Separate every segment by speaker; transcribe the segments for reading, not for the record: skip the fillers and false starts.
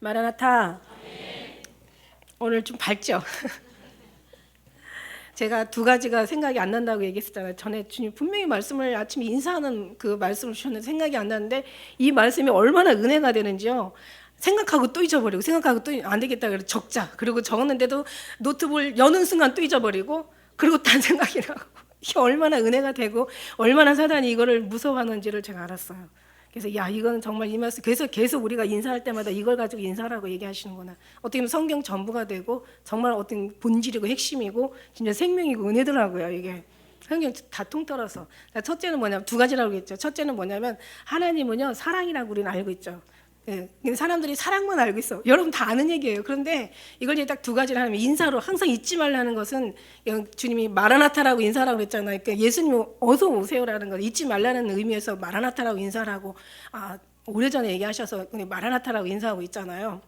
Speaker 1: 마라나타. 오늘 좀 밝죠? 제가 두 가지가 생각이 안 난다고 얘기했었잖아요. 전에 주님 분명히 말씀을 아침에 인사하는 그 말씀을 주셨는데 생각이 안 나는데 이 말씀이 얼마나 은혜가 되는지요. 생각하고 또 잊어버리고 생각하고 또 안 되겠다 그래서 적자. 그리고 적었는데도 노트북을 여는 순간 또 잊어버리고 그리고 딴 생각이 나고 이게 얼마나 은혜가 되고 얼마나 사단이 이거를 무서워하는지를 제가 알았어요. 그래서 야 이거는 정말 이 말씀 그래서 계속 우리가 인사할 때마다 이걸 가지고 인사하라고 얘기하시는구나. 어떻게 보면 성경 전부가 되고 정말 어떤 본질이고 핵심이고 진짜 생명이고 은혜더라고요. 이게 성경 다 통틀어서. 첫째는 뭐냐면 두 가지라고 했죠. 첫째는 뭐냐면 하나님은요 사랑이라고 우리는 알고 있죠. 예, 사람들이 사랑만 알고 있어. 여러분 다 아는 얘기예요. 그런데 이걸 이제 딱 두 가지를 하면 인사로 항상 잊지 말라는 것은 주님이 마라나타라고 인사라고 그랬잖아요. 그러니까 예수님 어서 오세요라는 걸 잊지 말라는 의미에서 마라나타라고 인사를 하고 오래전에 얘기하셔서 마라나타라고 인사하고 있잖아요.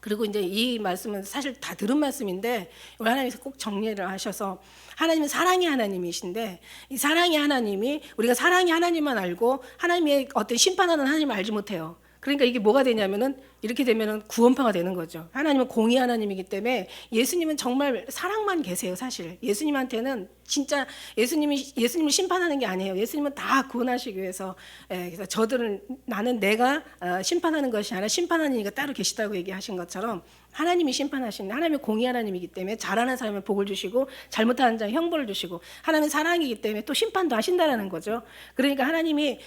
Speaker 1: 그리고 이제 이 말씀은 사실 다 들은 말씀인데 우리 하나님께서 꼭 정리를 하셔서 하나님은 사랑의 하나님이신데 이 사랑의 하나님이 우리가 사랑의 하나님만 알고 하나님의 어떤 심판하는 하나님을 알지 못해요. 그러니까 이게 뭐가 되냐면은 이렇게 되면은 구원파가 되는 거죠. 하나님은 공의 하나님이기 때문에 예수님은 정말 사랑만 계세요. 사실 예수님한테는 진짜 예수님을 심판하는 게 아니에요. 예수님은 다 구원하시기 위해서 그래서 저들은 나는 내가 심판하는 것이 아니라 심판하는 이가 따로 계시다고 얘기하신 것처럼 하나님이 심판하시는 하나님의 공의 하나님이기 때문에 잘하는 사람은 복을 주시고 잘못하는 자는 형벌을 주시고 하나님은 사랑이기 때문에 또 심판도 하신다라는 거죠. 그러니까 하나님이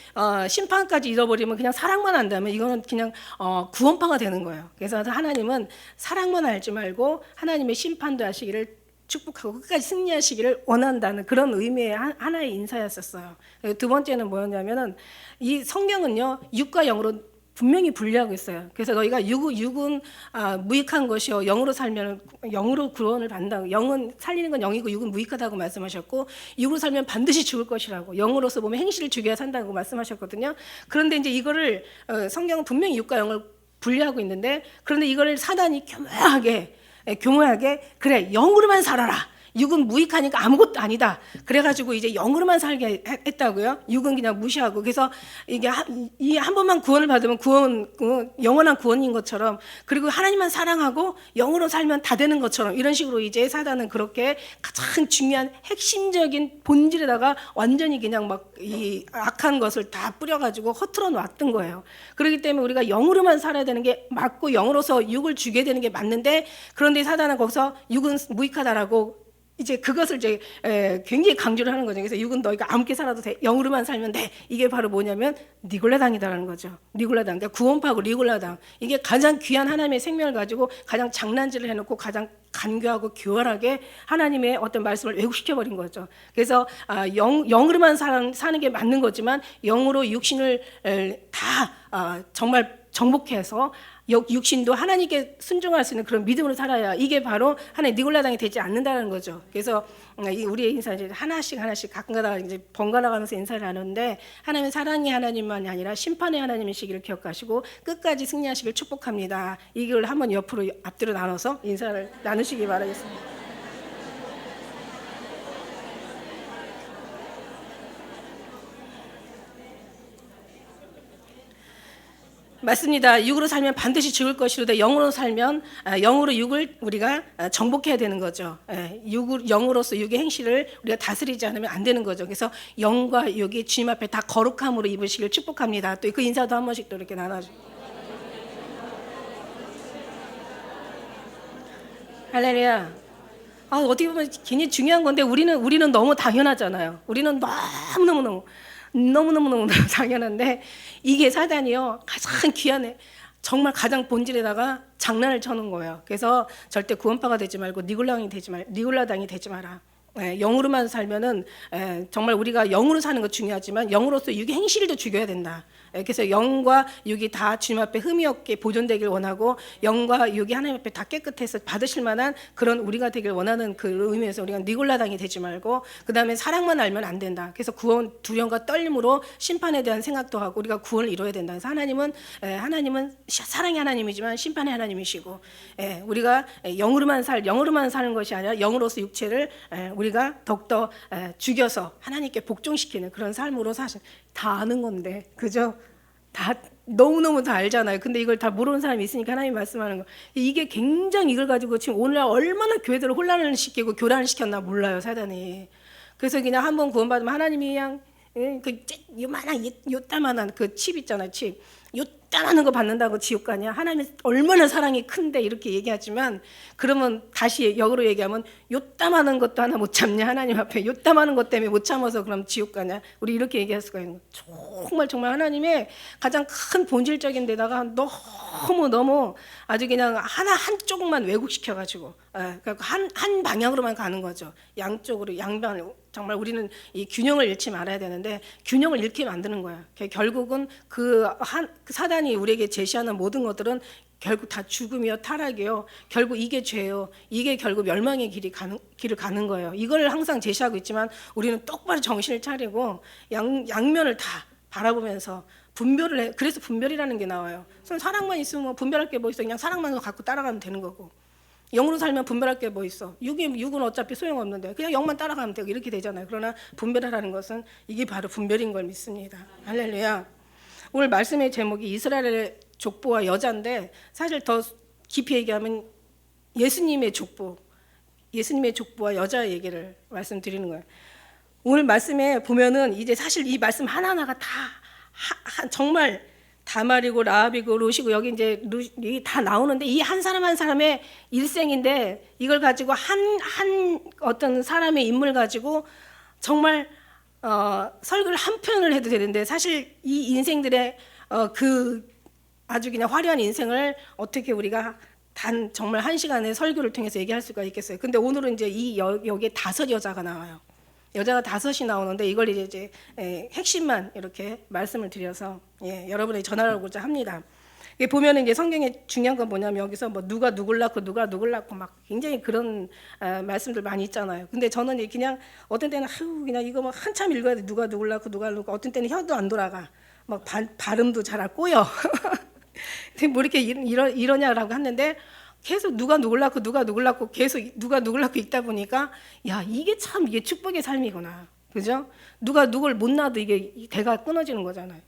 Speaker 1: 심판까지 잃어버리면 그냥 사랑만 한다면 이거는 그냥 구원파가 되는 거예요. 그래서 하나님은 사랑만 알지 말고 하나님의 심판도 하시기를 축복하고 끝까지 승리하시기를 원한다는 그런 의미의 하나의 인사였었어요. 두 번째는 뭐였냐면은 이 성경은요 육과 영으로 분명히 분리하고 있어요. 그래서 너희가 육은 무익한 것이요 영으로 살면 영으로 구원을 받는다고. 영은 살리는 건 영이고 육은 무익하다고 말씀하셨고 육으로 살면 반드시 죽을 것이라고. 영으로서 보면 행실을 죽여야 산다고 말씀하셨거든요. 그런데 이제 이거를 성경은 분명히 육과 영을 분리하고 있는데 그런데 이거를 사단이 교묘하게 그래 영으로만 살아라. 육은 무익하니까 아무것도 아니다. 그래가지고 이제 영으로만 살게 했다고요. 육은 그냥 무시하고. 그래서 이게 이 한 번만 구원을 받으면 영원한 구원인 것처럼 그리고 하나님만 사랑하고 영으로 살면 다 되는 것처럼 이런 식으로 이제 사단은 그렇게 가장 중요한 핵심적인 본질에다가 완전히 그냥 막 이 악한 것을 다 뿌려가지고 허틀어 놨던 거예요. 그렇기 때문에 우리가 영으로만 살아야 되는 게 맞고 영으로서 육을 죽여야 되는 게 맞는데 그런데 사단은 거기서 육은 무익하다라고 이제 그것을 이제 굉장히 강조를 하는 거죠. 그래서 육은 너희가 아무렇게 살아도 돼. 영으로만 살면 돼. 이게 바로 뭐냐면 니골라당이다라는 거죠. 니골라당. 그러니까 구원파고 니골라당. 이게 가장 귀한 하나님의 생명을 가지고 가장 장난질을 해놓고 가장 간교하고 교활하게 하나님의 어떤 말씀을 왜곡시켜버린 거죠. 그래서 영으로만 사는 게 맞는 거지만 영으로 육신을 다 정말 정복해서 육신도 하나님께 순종할 수 있는 그런 믿음으로 살아야 이게 바로 하나님 니골라당이 되지 않는다는 거죠. 그래서 우리의 인사 이제 하나씩 가끔가다 이제 번갈아가면서 인사를 하는데 하나님은 사랑의 하나님만이 아니라 심판의 하나님이시기를 기억하시고 끝까지 승리하시길 축복합니다. 이걸 한번 옆으로 앞뒤로 나눠서 인사를 나누시기 바라겠습니다. 맞습니다. 육으로 살면 반드시 죽을 것이로되 영으로 살면 영으로 육을 우리가 정복해야 되는 거죠. 영으로서 육의 행실을 우리가 다스리지 않으면 안 되는 거죠. 그래서 영과 육이 주님 앞에 다 거룩함으로 입으시길 축복합니다. 또 그 인사도 한 번씩 또 이렇게 나눠줘. 할렐루야. 어떻게 보면 굉장히 중요한 건데 우리는 너무 당연하잖아요. 우리는 너무너무 당연한데 이게 사단이요 가장 귀한 정말 가장 본질에다가 장난을 쳐놓은 거예요. 그래서 절대 구원파가 되지 말고 니골라당이 되지 마라. 영으로만 살면은 정말 우리가 영으로 사는 거 중요하지만 영으로서 육의 행실도 죽여야 된다. 그래서 영과 육이 다 주님 앞에 흠이 없게 보존되길 원하고 영과 육이 하나님 앞에 다 깨끗해서 받으실 만한 그런 우리가 되길 원하는 그 의미에서 우리가 니골라당이 되지 말고 그 다음에 사랑만 알면 안 된다. 그래서 구원 두려움과 떨림으로 심판에 대한 생각도 하고 우리가 구원을 이뤄야 된다. 그래서 하나님은 사랑의 하나님이지만 심판의 하나님이시고 우리가 영으로만 사는 것이 아니라 영으로서 육체를 우리가 더욱더 죽여서 하나님께 복종시키는 그런 삶으로 사실 다 아는 건데 그죠? 다 너무너무 다 알잖아요. 근데 이걸 다 모르는 사람이 있으니까 하나님 말씀하는 거. 이게 굉장히 이걸 가지고 지금 오늘날 얼마나 교회들을 혼란을 시키고 교란을 시켰나 몰라요, 사단이. 그래서 그냥 한번 구원받으면 하나님이 그냥 그 요만한 요따만한 그 칩 있잖아요, 칩. 요따만한 거 받는다고 지옥 가냐? 하나님의 얼마나 사랑이 큰데 이렇게 얘기하지만, 그러면 다시 역으로 얘기하면 요따만한 것도 하나 못 참냐? 하나님 앞에 요따만한 것 때문에 못 참아서 그럼 지옥 가냐? 우리 이렇게 얘기할 수가 있는 거예요. 정말 하나님의 가장 큰 본질적인 데다가 너무 아주 그냥 한쪽만 왜곡시켜가지고, 한 방향으로만 가는 거죠. 양쪽으로 양변. 정말 우리는 이 균형을 잃지 말아야 되는데 균형을 잃게 만드는 거야. 결국은 그 사단이 우리에게 제시하는 모든 것들은 결국 다 죽음이요, 타락이요. 결국 이게 죄요. 이게 결국 멸망의 길을 가는 거예요. 이걸 항상 제시하고 있지만 우리는 똑바로 정신을 차리고 양면을 다 바라보면서 분별을 해. 그래서 분별이라는 게 나와요. 사랑만 있으면 뭐 분별할 게 뭐 있어? 그냥 사랑만 갖고 따라가면 되는 거고. 영으로 살면 분별할 게 뭐 있어? 육은 어차피 소용없는데 그냥 영만 따라가면 되고 이렇게 되잖아요. 그러나 분별하라는 것은 이게 바로 분별인 걸 믿습니다. 할렐루야. 오늘 말씀의 제목이 이스라엘의 족보와 여자인데, 사실 더 깊이 얘기하면 예수님의 족보와 여자 얘기를 말씀드리는 거예요. 오늘 말씀에 보면은 이제 사실 이 말씀 하나하나가 다 정말 다말이고 라합이고 룻이고 여기 이제 룻이 다 나오는데, 이 한 사람 한 사람의 일생인데 이걸 가지고 한 어떤 사람의 인물 가지고 정말 설교를 한 편을 해도 되는데, 사실 이 인생들의 그 아주 그냥 화려한 인생을 어떻게 우리가 정말 한 시간의 설교를 통해서 얘기할 수가 있겠어요. 근데 오늘은 이제 여기에 5 여자가 나와요. 여자가 5이 나오는데 이걸 이제 핵심만 이렇게 말씀을 드려서 여러분에게 전하려고자 합니다. 보면 이제 성경에 중요한 건 뭐냐면 여기서 뭐 누가 누굴 낳고 막 굉장히 그런 말씀들 많이 있잖아요. 근데 저는 그냥 어떤 때는 그냥 이거 막 한참 읽어야 돼. 누가 누굴 낳고 어떤 때는 혀도 안 돌아가. 막 발음도 잘 안 꼬여. 뭐 이렇게 이러냐라고 하는데, 계속 누가 누굴 낳고 계속 누가 누굴 낳고 있다 보니까 이게 참 이게 축복의 삶이구나. 그죠? 누가 누굴 못 낳아도 이게 대가 끊어지는 거잖아요.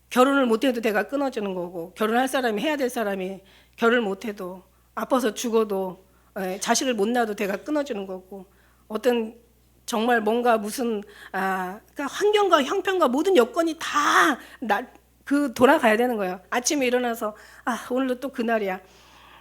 Speaker 1: 결혼을 못 해도 대가 끊어지는 거고, 결혼할 사람이 해야 될 사람이 결혼을 못 해도 아파서 죽어도 자식을 못 낳아도 대가 끊어지는 거고, 어떤 정말 뭔가 무슨 그러니까 환경과 형편과 모든 여건이 다 돌아가야 되는 거예요. 아침에 일어나서 오늘도 또 그날이야.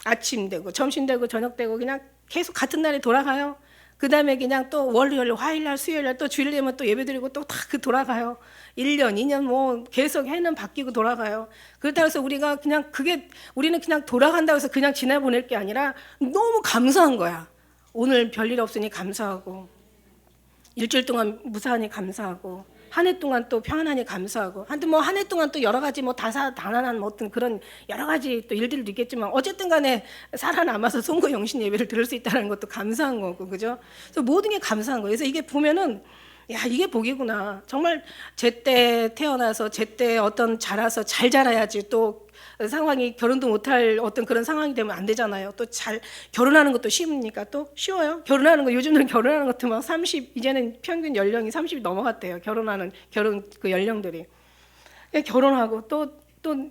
Speaker 1: 아침 되고 점심 되고 저녁 되고 그냥 계속 같은 날에 돌아가요. 그 다음에 그냥 또 월요일, 화요일날, 수요일날 또 주일 되면 또 예배드리고 또 다 돌아가요. 1년, 2년 뭐 계속 해는 바뀌고 돌아가요. 그렇다고 해서 우리는 그냥 돌아간다고 해서 그냥 지내보낼 게 아니라 너무 감사한 거야. 오늘 별일 없으니 감사하고, 일주일 동안 무사하니 감사하고, 한 해 동안 또 평안하니 감사하고, 한 해 동안 또 여러 가지 뭐 다산다난한 어떤 그런 여러 가지 또 일들도 있겠지만 어쨌든 간에 살아남아서 송구 영신 예배를 들을 수 있다는 것도 감사한 거고, 그죠? 그래서 모든 게 감사한 거예요. 그래서 이게 보면은 이게 복이구나. 정말 제때 태어나서 제때 자라서 잘 자라야지 또 상황이 결혼도 못할 어떤 그런 상황이 되면 안 되잖아요. 또 결혼하는 것도 쉬우니까 또 쉬워요. 결혼하는 거 요즘은 결혼하는 것도 막 30, 이제는 평균 연령이 30이 넘어갔대요. 결혼 그 연령들이. 결혼하고 또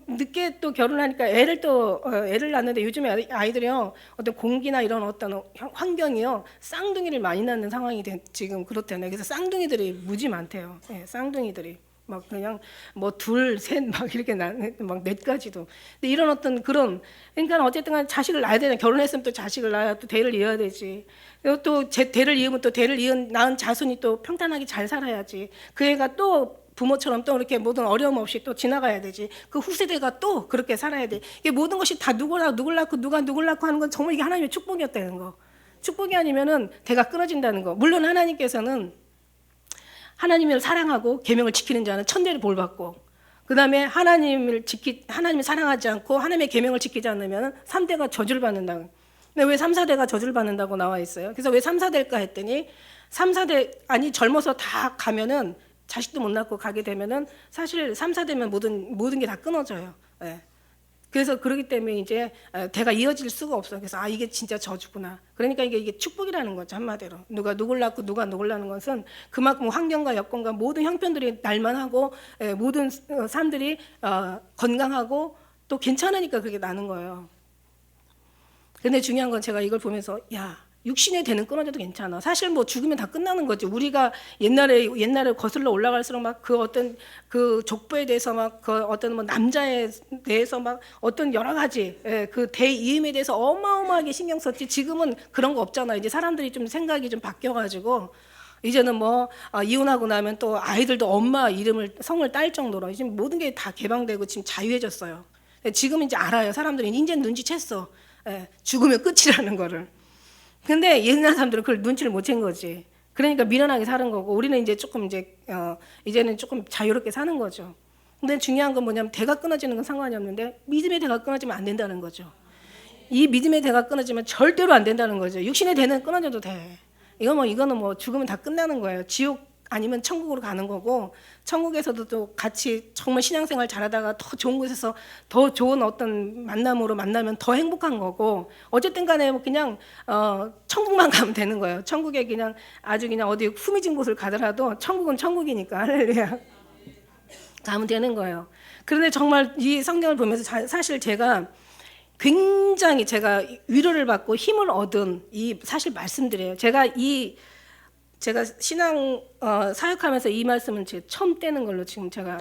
Speaker 1: 늦게 또 결혼하니까 애를 낳는데, 요즘에 아이들이요 어떤 공기나 이런 어떤 환경이요 쌍둥이를 많이 낳는 상황이 지금 그렇대요. 그래서 쌍둥이들이 무지 많대요. 쌍둥이들이 막 그냥 뭐 둘, 셋 막 이렇게 막 넷까지도. 근데 이런 어떤 그런, 그러니까 어쨌든 간 자식을 낳아야 되잖아요. 결혼했으면 또 자식을 낳아야 또 대를 이어야 되지. 그리고 또 대를 이으면 또 낳은 자손이 또 평탄하게 잘 살아야지. 그 애가 또 부모처럼 또 이렇게 모든 어려움 없이 또 지나가야 되지. 그 후세대가 또 그렇게 살아야 돼. 이게 모든 것이 다 누가 누굴 낳고 하는 건 정말 이게 하나님의 축복이었다는 거. 축복이 아니면은 대가 끊어진다는 거. 물론 하나님께서는 하나님을 사랑하고 계명을 지키는 자는 천대를 볼 받고, 그다음에 하나님을 사랑하지 않고 하나님의 계명을 지키지 않으면 3대가 저주를 받는다. 근데 왜 3, 4대가 저주를 받는다고 나와 있어요? 그래서 왜 3, 4대일까 했더니 3, 4대 젊어서 다 가면은 자식도 못 낳고 가게 되면은 사실 3, 4대면 모든 게 다 끊어져요. 그래서 그러기 때문에 이제 대가 이어질 수가 없어. 그래서 아 이게 진짜 저주구나. 그러니까 이게 축복이라는 거죠 한마디로. 누가 누굴 낳고 누가 누굴 낳는 것은 그만큼 환경과 여건과 모든 형편들이 날만하고 모든 사람들이 건강하고 또 괜찮으니까 그렇게 나는 거예요. 근데 중요한 건 제가 이걸 보면서 야 육신의 대는 끊어져도 괜찮아. 사실 뭐 죽으면 다 끝나는 거지. 우리가 옛날에 거슬러 올라갈수록 막 그 어떤 그 족보에 대해서 막 그 어떤 뭐 남자에 대해서 막 어떤 여러 가지 그 대이음에 대해서 어마어마하게 신경 썼지. 지금은 그런 거 없잖아. 이제 사람들이 좀 생각이 좀 바뀌어가지고 이제는 뭐 이혼하고 나면 또 아이들도 엄마 이름을 성을 딸 정도로 지금 모든 게 다 개방되고 지금 자유해졌어요. 지금 이제 알아요. 사람들이 이제 눈치챘어. 죽으면 끝이라는 거를. 근데 옛날 사람들은 그걸 눈치를 못 챈 거지. 그러니까 미련하게 사는 거고 우리는 이제 조금 이제는 조금 자유롭게 사는 거죠. 근데 중요한 건 뭐냐면 대가 끊어지는 건 상관이 없는데 믿음의 대가 끊어지면 안 된다는 거죠. 이 믿음의 대가 끊어지면 절대로 안 된다는 거죠. 육신의 대는 끊어져도 돼. 이거는 뭐 죽으면 다 끝나는 거예요. 지옥 아니면 천국으로 가는 거고 천국에서도 또 같이 정말 신앙생활 잘하다가 더 좋은 곳에서 더 좋은 어떤 만남으로 만나면 더 행복한 거고 어쨌든 간에 뭐 그냥 천국만 가면 되는 거예요. 천국에 그냥 아주 그냥 어디 후미진 곳을 가더라도 천국은 천국이니까 할렐루야 가면 되는 거예요. 그런데 정말 이 성경을 보면서 사실 제가 굉장히 제가 위로를 받고 힘을 얻은 이 사실 말씀드려요. 제가 신앙 사역하면서 이 말씀은 제 처음 떼는 걸로 지금 제가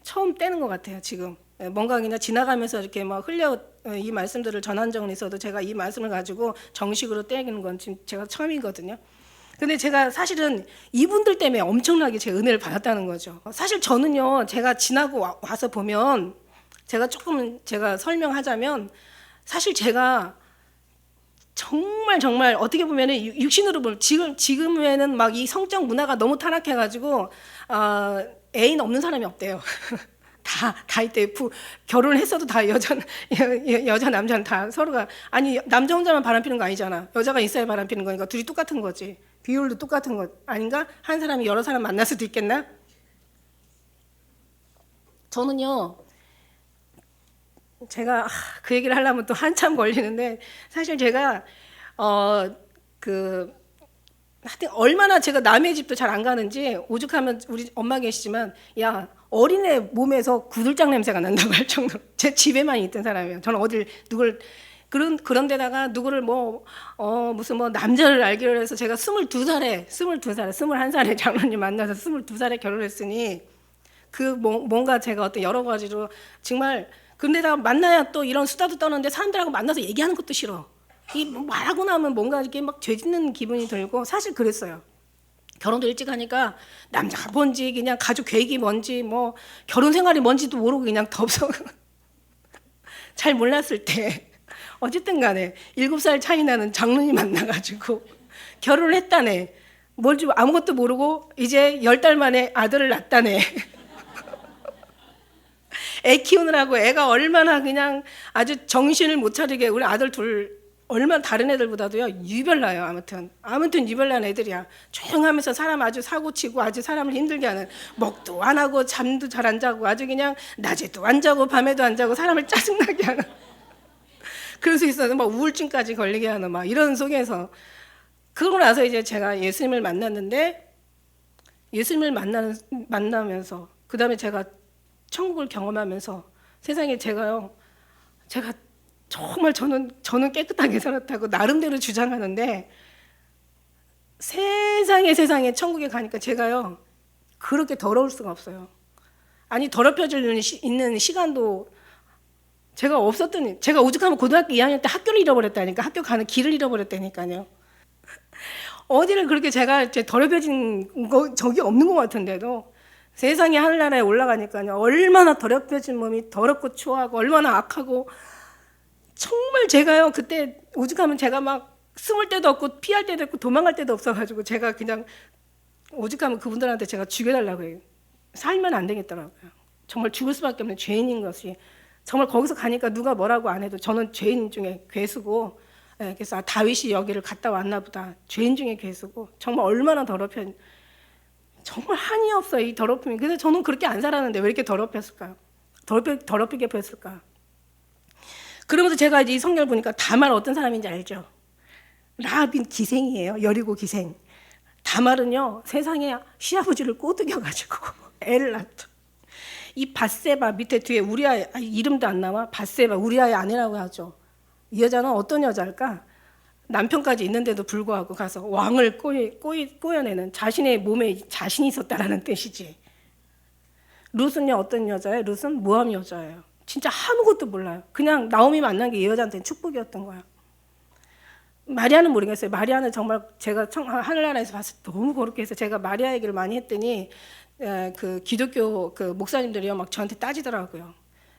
Speaker 1: 처음 떼는 것 같아요. 지금 뭔가 그냥 지나가면서 이렇게 막 이 말씀들을 전한 적은 있어도 제가 이 말씀을 가지고 정식으로 떼기는 건 지금 제가 처음이거든요. 근데 제가 사실은 이분들 때문에 엄청나게 제 은혜를 받았다는 거죠. 사실 저는요, 제가 지나고 와서 보면 제가 설명하자면 사실 제가 정말 어떻게 보면은 육신으로 보면 지금에는 막 이 성적 문화가 너무 타락해가지고 애인 없는 사람이 없대요. 다 이때 결혼을 했어도 다 여자 남자는 다 서로가 아니 남자 혼자만 바람피는 거 아니잖아. 여자가 있어야 바람피는 거니까 둘이 똑같은 거지. 비율도 똑같은 거 아닌가? 한 사람이 여러 사람 만날 수도 있겠나? 저는요. 제가 그 얘기를 하려면 또 한참 걸리는데 사실 제가 하여튼 얼마나 제가 남의 집도 잘 안 가는지 오죽하면 우리 엄마 계시지만 야 어린애 몸에서 구들장 냄새가 난다고 할 정도로 제 집에만 있던 사람이에요. 저는 어딜 누굴 그런 데다가 누구를 무슨 남자를 알기로 해서 제가 21살에 장로님 만나서 22살에 결혼했으니 뭔가 제가 어떤 여러 가지로 정말 근데다가 만나야 또 이런 수다도 떠는데 사람들하고 만나서 얘기하는 것도 싫어. 말하고 나면 뭔가 이렇게 막 죄짓는 기분이 들고 사실 그랬어요. 결혼도 일찍 하니까 남자가 뭔지 그냥 가족 계획이 뭔지 뭐 결혼 생활이 뭔지도 모르고 그냥 덥석 잘 몰랐을 때 어쨌든 간에 7살 차이 나는 장로님 만나가지고 결혼을 했다네. 뭘지 아무것도 모르고 이제 10달 만에 아들을 낳았다네. 애 키우느라고 애가 얼마나 그냥 아주 정신을 못 차리게 우리 아들 둘 얼마나 다른 애들보다도요 유별나요. 아무튼 유별난 애들이야. 조용하면서 사람 아주 사고치고 아주 사람을 힘들게 하는 먹도 안 하고 잠도 잘 안 자고 아주 그냥 낮에도 안 자고 밤에도 안 자고 사람을 짜증나게 하는 그럴 수 있어서 막 우울증까지 걸리게 하는 막 이런 속에서 그러고 나서 이제 제가 예수님을 만났는데 예수님을 만나면서 그 다음에 제가 천국을 경험하면서 세상에 제가 정말 저는 깨끗하게 살았다고 나름대로 주장하는데 세상에 천국에 가니까 제가요 그렇게 더러울 수가 없어요. 아니 더럽혀질 있는 시간도 제가 제가 오죽하면 고등학교 2학년 때 학교를 잃어버렸다니까. 학교 가는 길을 잃어버렸다니까요. 어디를 그렇게 제가 더럽혀진 적이 없는 것 같은데도 세상에 하늘나라에 올라가니까요 얼마나 더럽혀진 몸이 더럽고 추하고 얼마나 악하고 정말 제가요 그때 오죽하면 제가 막 숨을 데도 없고 피할 데도 없고 도망갈 데도 없어가지고 제가 그냥 오죽하면 그분들한테 제가 죽여달라고 해요. 살면 안 되겠더라고요. 정말 죽을 수밖에 없는 죄인인 것이 정말 거기서 가니까 누가 뭐라고 안 해도 저는 죄인 중에 괴수고 그래서 다윗이 여기를 갔다 왔나 보다. 죄인 중에 괴수고 정말 얼마나 정말 한이 없어요 이 더럽힘이. 그래서 저는 그렇게 안 살았는데 왜 이렇게 더럽혔을까요? 더럽히게 보였을까? 그러면서 제가 이제 이 성경을 보니까 다말 어떤 사람인지 알죠? 라합인 기생이에요. 여리고 기생. 다말은요 세상에 시아버지를 꼬드겨가지고 애를 낳죠. 이 밧세바 밑에 뒤에 우리아 이름도 안 나와. 밧세바 우리아의 아내라고 하죠. 이 여자는 어떤 여자일까? 남편까지 있는데도 불구하고 가서 왕을 꼬여내는 자신의 몸에 자신이 있었다라는 뜻이지. 룻은요 어떤 여자예요? 룻은 모함 여자예요. 진짜 아무것도 몰라요. 그냥 나오미 만난 게 이 여자한테는 축복이었던 거야. 마리아는 모르겠어요. 마리아는 정말 제가 하늘나라에서 봤을 때 너무 거룩해 해서 제가 마리아 얘기를 많이 했더니 그 기독교 그 목사님들이요 막 저한테 따지더라고요.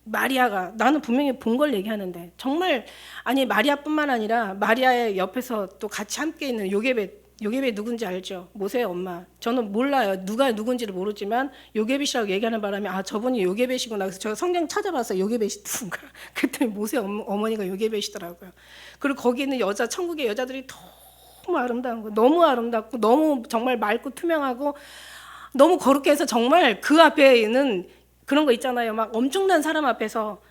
Speaker 1: 마리아가 나는 분명히 본 걸 얘기하는데 정말 아니 마리아뿐만 아니라 마리아의 옆에서 또 같이 함께 있는 요게벳 누군지 알죠? 모세의 엄마. 저는 몰라요. 누가 누군지를 모르지만 요게벳이라고 얘기하는 바람에 아 저분이 요게벳이구나. 그래서 제가 성경 찾아봤어요. 요게벳이 누군가. 그랬더니 모세 어머니가 요게벳이더라고요. 그리고 거기 있는 여자 천국의 여자들이 너무 아름다운 거, 너무 아름답고 너무 정말 맑고 투명하고 너무 거룩해 해서 정말 그 앞에는 그런 거 있잖아요. 막 엄청난 사람 앞에서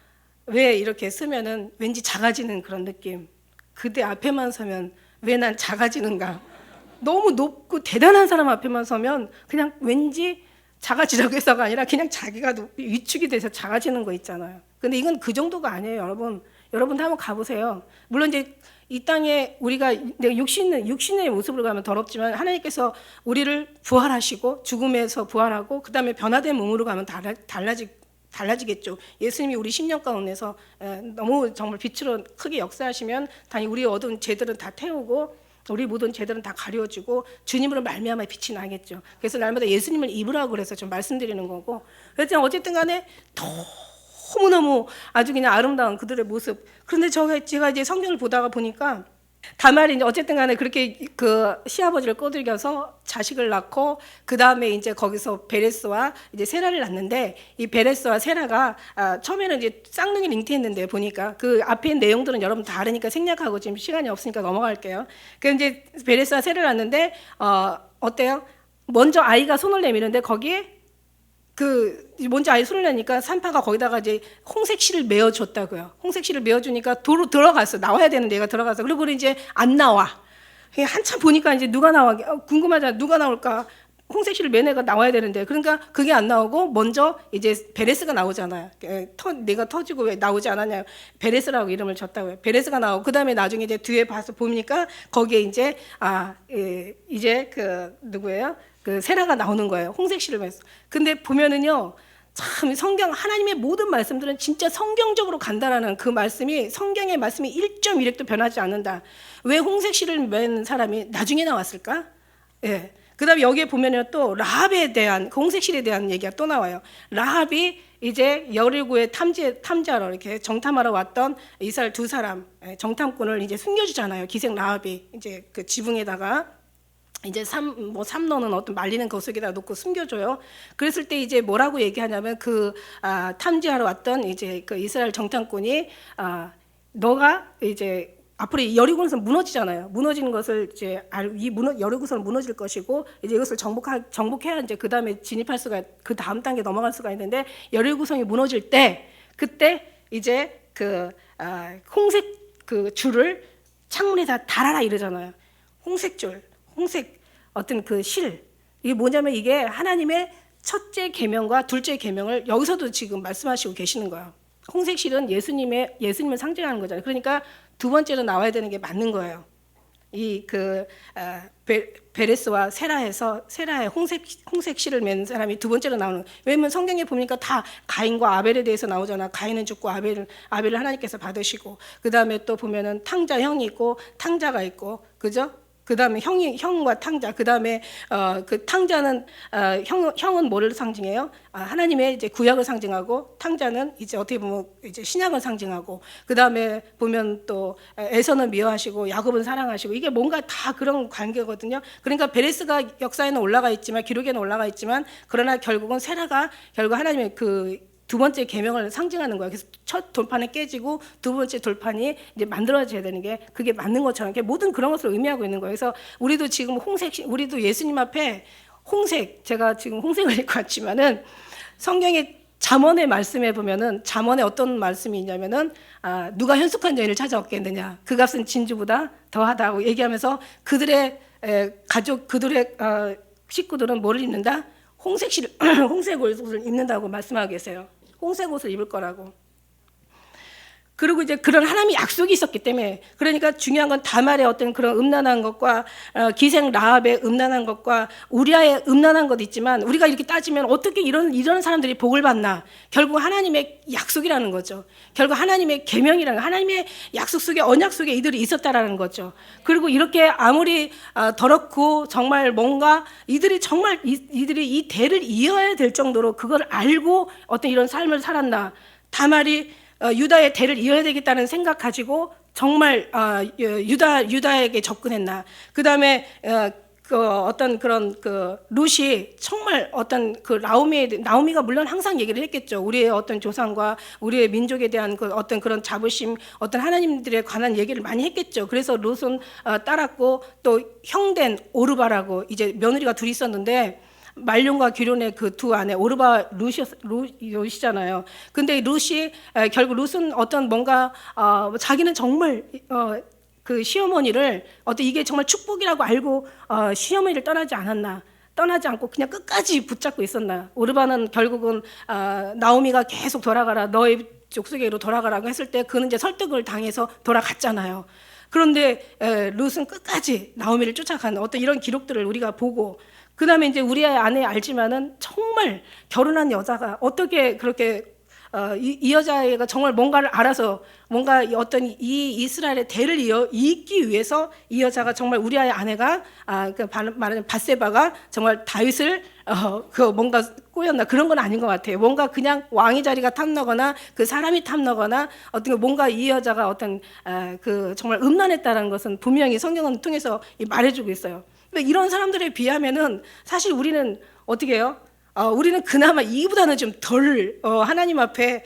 Speaker 1: 왜 이렇게 쓰면은 왠지 작아지는 그런 느낌. 그대 앞에만 서면 왜 난 작아지는가. 너무 높고 대단한 사람 앞에만 서면 그냥 왠지 작아지려고 해서가 아니라 그냥 자기가 위축이 돼서 작아지는 거 있잖아요. 근데 이건 그 정도가 아니에요, 여러분. 여러분도 한번 가보세요. 물론 이제 이 땅에 우리가 육신의 모습으로 가면 더럽지만 하나님께서 우리를 부활하시고 죽음에서 부활하고 그 다음에 변화된 몸으로 가면 달라지겠죠. 예수님이 우리 10년 가운데서 너무 정말 빛으로 크게 역사하시면 당연히 우리 어두운 죄들은 다 태우고 우리 모든 죄들은 다 가려지고 주님으로 말미암아 빛이 나겠죠. 그래서 날마다 예수님을 입으라고 그래서 좀 말씀드리는 거고. 그래서 어쨌든 간에 너무너무 아주 그냥 아름다운 그들의 모습. 그런데 제가 이제 성경을 보다가 보니까 다말이 이제 어쨌든 간에 그렇게 그 시아버지를 꼬들겨서 자식을 낳고 그 다음에 이제 거기서 베레스와 이제 세라를 낳는데 이 베레스와 세라가 처음에는 이제 쌍둥이를 잉태했는데 보니까 그 앞에 있는 내용들은 여러분 다 아니까 생략하고 지금 시간이 없으니까 넘어갈게요. 그 이제 베레스와 세라를 낳는데 어때요? 먼저 아이가 손을 내미는데 거기에 그 먼저 아이 손을 내니까 산파가 거기다가 이제 홍색실을 메어줬다고요. 홍색실을 메어주니까 도로 들어갔어. 나와야 되는데 얘가 들어가서 그리고 이제 안 나와. 한참 보니까 이제 누가 나와 궁금하잖아. 누가 나올까? 홍색실을 맨 애가 나와야 되는데 그러니까 그게 안 나오고 먼저 이제 베레스가 나오잖아요. 내가 터지고 왜 나오지 않았냐? 베레스라고 이름을 줬다고요. 베레스가 나오고 그 다음에 나중에 이제 뒤에 봐서 보니까 거기에 이제 이제 그 누구예요? 그 세라가 나오는 거예요. 홍색실을 해서. 근데 보면은요, 참 성경 하나님의 모든 말씀들은 진짜 성경적으로 간다라는 그 말씀이 성경의 말씀이 1.1획도 변하지 않는다. 왜 홍색실을 맨 사람이 나중에 나왔을까? 예. 그다음에 여기에 보면요 또 라합에 대한 그 홍색실에 대한 얘기가 또 나와요. 라합이 이제 여리고의 탐지하러 이렇게 정탐하러 왔던 이스라엘 두 사람 정탐꾼을 이제 숨겨주잖아요. 기생 라합이 이제 그 지붕에다가. 이제 삼로는 어떤 말리는 거석에다 놓고 숨겨줘요. 그랬을 때 이제 뭐라고 얘기하냐면 그 탐지하러 왔던 이제 그 이스라엘 정탐꾼이 너가 이제 앞으로 여리고성은 무너지잖아요. 무너지는 것을 이제 여리고성은 무너질 것이고 이제 이것을 정복해야 이제 그 다음에 진입할 수가 그 다음 단계 넘어갈 수가 있는데 여리고성이 무너질 때 그때 이제 그 홍색 그 줄을 창문에다 달아라 이러잖아요. 홍색 어떤 그 실 이게 뭐냐면 이게 하나님의 첫째 계명과 둘째 계명을 여기서도 지금 말씀하시고 계시는 거예요. 홍색 실은 예수님을 상징하는 거잖아요. 그러니까 두 번째로 나와야 되는 게 맞는 거예요. 이 그 베레스와 세라의 홍색 실을 맨 사람이 두 번째로 나오는 거예요. 왜냐면 성경에 보니까 다 가인과 아벨에 대해서 나오잖아. 가인은 죽고 아벨을 하나님께서 받으시고 그 다음에 또 보면은 탕자 형이 있고 탕자가 있고 그죠? 그 다음에 형과 탕자, 그 다음에 그 탕자는 형은 뭐를 상징해요? 하나님의 이제 구약을 상징하고 탕자는 이제 어떻게 보면 이제 신약을 상징하고 그 다음에 보면 또 에서는 미워하시고 야곱은 사랑하시고 이게 뭔가 다 그런 관계거든요. 그러니까 베레스가 역사에는 올라가 있지만 기록에는 올라가 있지만 그러나 결국은 세라가 결국 하나님의 그 두 번째 계명을 상징하는 거예요. 그래서 첫 돌판이 깨지고 두 번째 돌판이 이제 만들어져야 되는 게 그게 맞는 것처럼 모든 그런 것을 의미하고 있는 거예요. 그래서 우리도 지금 우리도 예수님 앞에 제가 지금 홍색을 입고 왔지만은 성경에 잠언의 말씀에 보면은 잠언에 어떤 말씀이 있냐면은 누가 현숙한 여인을 찾아왔겠느냐, 그 값은 진주보다 더하다고 얘기하면서 그들의 가족, 그들의 식구들은 뭐를 입는다? 홍색 옷을 입는다고 말씀하고 계세요. 홍색 옷을 입을 거라고. 그리고 이제 그런 하나님의 약속이 있었기 때문에, 그러니까 중요한 건 다말의 어떤 그런 음란한 것과 기생 라합의 음란한 것과 우리아의 음란한 것도 있지만, 우리가 이렇게 따지면 어떻게 이런 사람들이 복을 받나? 결국 하나님의 약속이라는 거죠. 결국 하나님의 계명이라는, 하나님의 약속 속에, 언약 속에 이들이 있었다라는 거죠. 그리고 이렇게 아무리 더럽고 정말 뭔가 이들이 이 대를 이어야 될 정도로 그걸 알고 어떤 이런 삶을 살았나? 다말이 유다의 대를 이어야 되겠다는 생각 가지고 정말 유다에게 접근했나? 그 다음에 어떤 그런 룻이 정말 어떤 나오미가 물론 항상 얘기를 했겠죠. 우리의 어떤 조상과 우리의 민족에 대한 어떤 그런 자부심, 어떤 하나님들에 관한 얘기를 많이 했겠죠. 그래서 룻은 따랐고, 또 형된 오르바라고 이제 며느리가 둘이 있었는데, 말론과 기론의 그 두 아내, 오르바 룻이잖아요. 근데 결국 룻은 어떤 뭔가 자기는 정말 그 시어머니를 이게 정말 축복이라고 알고 시어머니를 떠나지 않고 그냥 끝까지 붙잡고 있었나. 오르바는 결국은 나오미가 계속 돌아가라, 너의 족속에로 돌아가라고 했을 때 그는 이제 설득을 당해서 돌아갔잖아요. 그런데 룻은 끝까지 나오미를 쫓아가는 어떤 이런 기록들을 우리가 보고, 그 다음에 이제 우리 아내 알지만은 정말 결혼한 여자가 어떻게 그렇게 이 여자애가 정말 뭔가를 알아서 뭔가 어떤 이 이스라엘의 대를 잇기 위해서 이 여자가 정말 우리아의 아내가 말하는 밧세바가 정말 다윗을 뭔가 꼬였나, 그런 건 아닌 것 같아요. 뭔가 그냥 왕의 자리가 탐나거나 그 사람이 탐나거나 어떤 뭔가 이 여자가 어떤 정말 음란했다는 것은 분명히 성경을 통해서 말해주고 있어요. 근데 이런 사람들에 비하면은 사실 우리는 어떻게 해요? 우리는 그나마 이보다는 좀 덜 하나님 앞에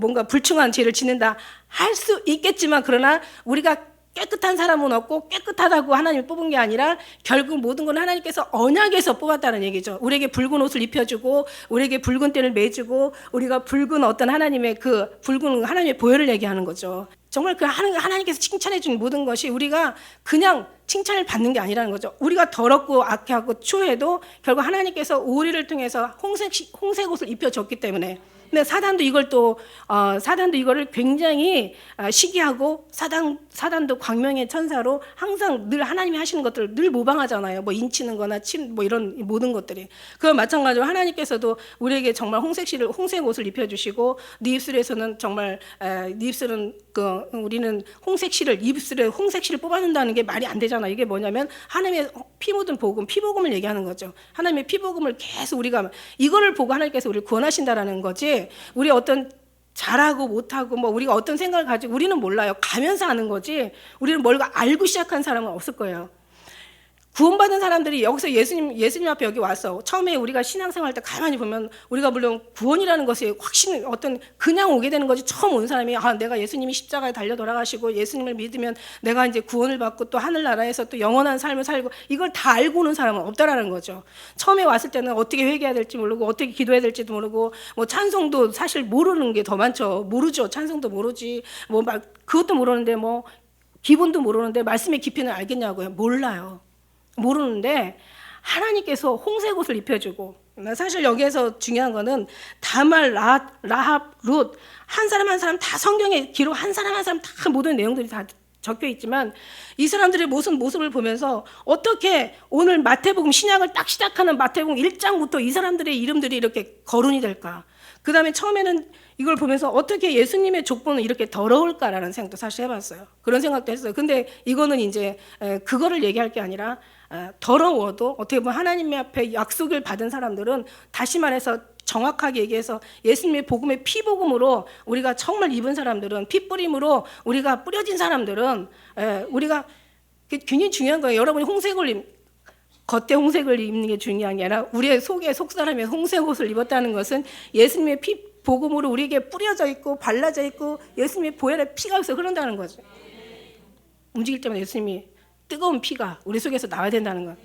Speaker 1: 뭔가 불충한 죄를 짓는다 할 수 있겠지만, 그러나 우리가 깨끗한 사람은 없고 깨끗하다고 하나님이 뽑은 게 아니라 결국 모든 건 하나님께서 언약에서 뽑았다는 얘기죠. 우리에게 붉은 옷을 입혀주고, 우리에게 붉은 띠를 매주고, 우리가 붉은 어떤 하나님의 붉은 하나님의 보혈을 얘기하는 거죠. 정말 하나님께서 칭찬해 준 모든 것이 우리가 그냥 칭찬을 받는 게 아니라는 거죠. 우리가 더럽고 악하고 추해도 결국 하나님께서 우리를 통해서 홍색 옷을 입혀줬기 때문에. 근데 사단도 이거를 굉장히 시기하고, 사단도 광명의 천사로 항상 늘 하나님이 하시는 것들을 늘 모방하잖아요. 뭐 인치는 거나 뭐 이런 모든 것들이. 그와 마찬가지로 하나님께서도 우리에게 정말 홍색 옷을 입혀주시고, 네 입술에서는 정말 네 입술은 우리는 입술에 홍색 실을 뽑아낸다는 게 말이 안 되잖아요. 이게 뭐냐면 하나님의 피 묻은 복음, 피복음을 얘기하는 거죠. 하나님의 피복음을 계속 우리가 이거를 보고 하나님께서 우리를 구원하신다라는 거지, 우리 어떤 잘하고 못하고 뭐 우리가 어떤 생각을 가지고 우리는 몰라요. 가면서 아는 거지 우리는 뭔가 알고 시작한 사람은 없을 거예요. 구원받은 사람들이 여기서 예수님 앞에 여기 와서 처음에 우리가 신앙생활 때 가만히 보면 우리가 물론 구원이라는 것이 확신 어떤 그냥 오게 되는 거지, 처음 온 사람이 내가 예수님이 십자가에 달려 돌아가시고 예수님을 믿으면 내가 이제 구원을 받고 또 하늘나라에서 또 영원한 삶을 살고, 이걸 다 알고 오는 사람은 없다라는 거죠. 처음에 왔을 때는 어떻게 회개해야 될지 모르고 어떻게 기도해야 될지도 모르고, 뭐 찬송도 사실 모르는 게 더 많죠. 모르죠. 찬송도 모르지. 뭐 그것도 모르는데 뭐 기본도 모르는데 말씀의 깊이는 알겠냐고요. 몰라요. 모르는데 하나님께서 홍색 옷을 입혀주고, 사실 여기에서 중요한 거는 다말, 라합, 룻 한 사람 한 사람 다 성경에 기록, 한 사람 한 사람 다 모든 내용들이 다 적혀 있지만, 이 사람들의 모습을 보면서 어떻게 오늘 마태복음 신약을 딱 시작하는 마태복음 1장부터 이 사람들의 이름들이 이렇게 거론이 될까? 그 다음에 처음에는 이걸 보면서 어떻게 예수님의 족보는 이렇게 더러울까라는 생각도 사실 해봤어요. 그런 생각도 했어요. 근데 이거는 이제 그거를 얘기할 게 아니라, 더러워도 어떻게 보면 하나님 앞에 약속을 받은 사람들은, 다시 말해서 정확하게 얘기해서 예수님의 복음의 피복음으로 우리가 정말 입은 사람들은, 피뿌림으로 우리가 뿌려진 사람들은, 우리가 굉장히 중요한 거예요. 여러분이 겉에 홍색을 입는 게 중요한 게 아니라 우리의 속사람의 홍색 옷을 입었다는 것은 예수님의 피 복음으로 우리에게 뿌려져 있고 발라져 있고 예수님의 보혈의 피가 여기서 흐른다는 거죠. 움직일 때마다 예수님이 뜨거운 피가 우리 속에서 나와야 된다는 것.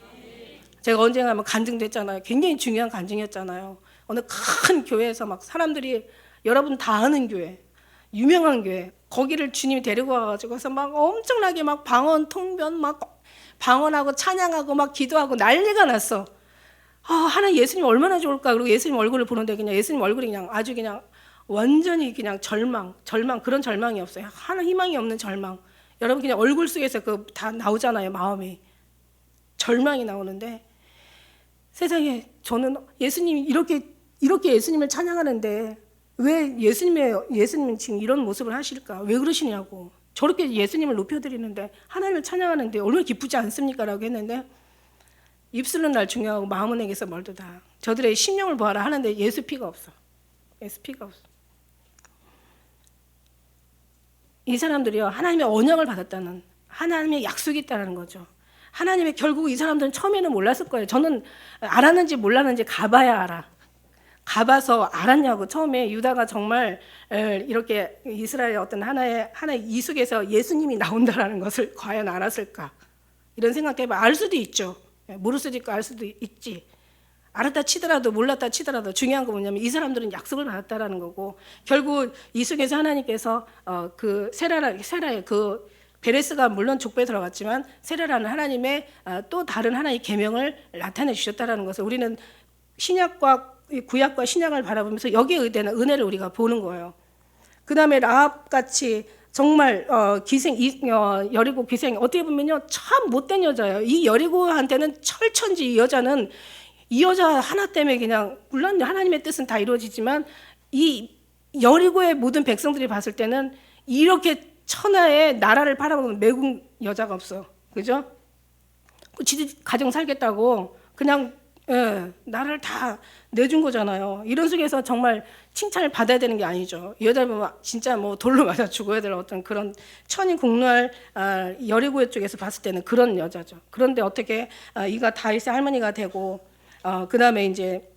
Speaker 1: 제가 언젠가 간증도 했잖아요. 굉장히 중요한 간증이었잖아요. 어느 큰 교회에서 막 사람들이 여러분 다 아는 교회, 유명한 교회, 거기를 주님이 데리고 와가지고서 막 엄청나게 막 방언 통변 막 방언하고 찬양하고 막 기도하고 난리가 났어. 하나 예수님 얼마나 좋을까. 그리고 예수님 얼굴을 보는데 그냥 예수님 얼굴이 그냥 아주 그냥 완전히 그냥 절망 그런 절망이 없어요. 하나 희망이 없는 절망. 여러분 그냥 얼굴 속에서 그 다 나오잖아요. 마음이 절망이 나오는데 세상에 저는 예수님이 이렇게 예수님을 찬양하는데 왜 예수님은 지금 이런 모습을 하실까? 왜 그러시냐고. 저렇게 예수님을 높여드리는데 하나님을 찬양하는데 얼마나 기쁘지 않습니까? 라고 했는데 입술은 날 중요하고 마음은 내게서 멀도다. 저들의 심령을 보아라 하는데 예수 피가 없어. 예수 피가 없어. 이 사람들이요 하나님의 언약을 받았다는 하나님의 약속이 있다는 거죠. 하나님의 결국 이 사람들은 처음에는 몰랐을 거예요. 저는 알았는지 몰랐는지 가봐야 알아. 가봐서 알았냐고. 처음에 유다가 정말 이렇게 이스라엘의 어떤 하나의 이숙에서 예수님이 나온다라는 것을 과연 알았을까? 이런 생각해봐. 알 수도 있죠. 모를 수도 있고 알 수도 있지. 알았다 치더라도 몰랐다 치더라도 중요한 건 뭐냐면 이 사람들은 약속을 받았다라는 거고 결국 이숙에서 하나님께서 그 세라의 그 베레스가 물론 족보에 들어갔지만 세라라는 하나님의 또 다른 하나의 계명을 나타내 주셨다라는 것을 우리는 신약과 구약과 신약을 바라보면서 여기에 의되는 은혜를 우리가 보는 거예요. 그 다음에 라합 같이 정말 여리고 기생 어떻게 보면요 참 못된 여자예요. 이 여리고한테는 철천지 이 여자 하나 때문에 그냥 물론 하나님의 뜻은 다 이루어지지만 이 여리고의 모든 백성들이 봤을 때는 이렇게 천하의 나라를 바라보는 매국 여자가 없어. 그죠? 지들 가정 살겠다고 그냥 나라를 다 내준 거잖아요. 이런 속에서 정말 칭찬을 받아야 되는 게 아니죠. 이 여자를 보면 진짜 뭐 돌로 맞아 죽어야 될 어떤 그런 천인공노할 여리고 쪽에서 봤을 때는 그런 여자죠. 그런데 어떻게 이가 다윗의 할머니가 되고 그 다음에 이제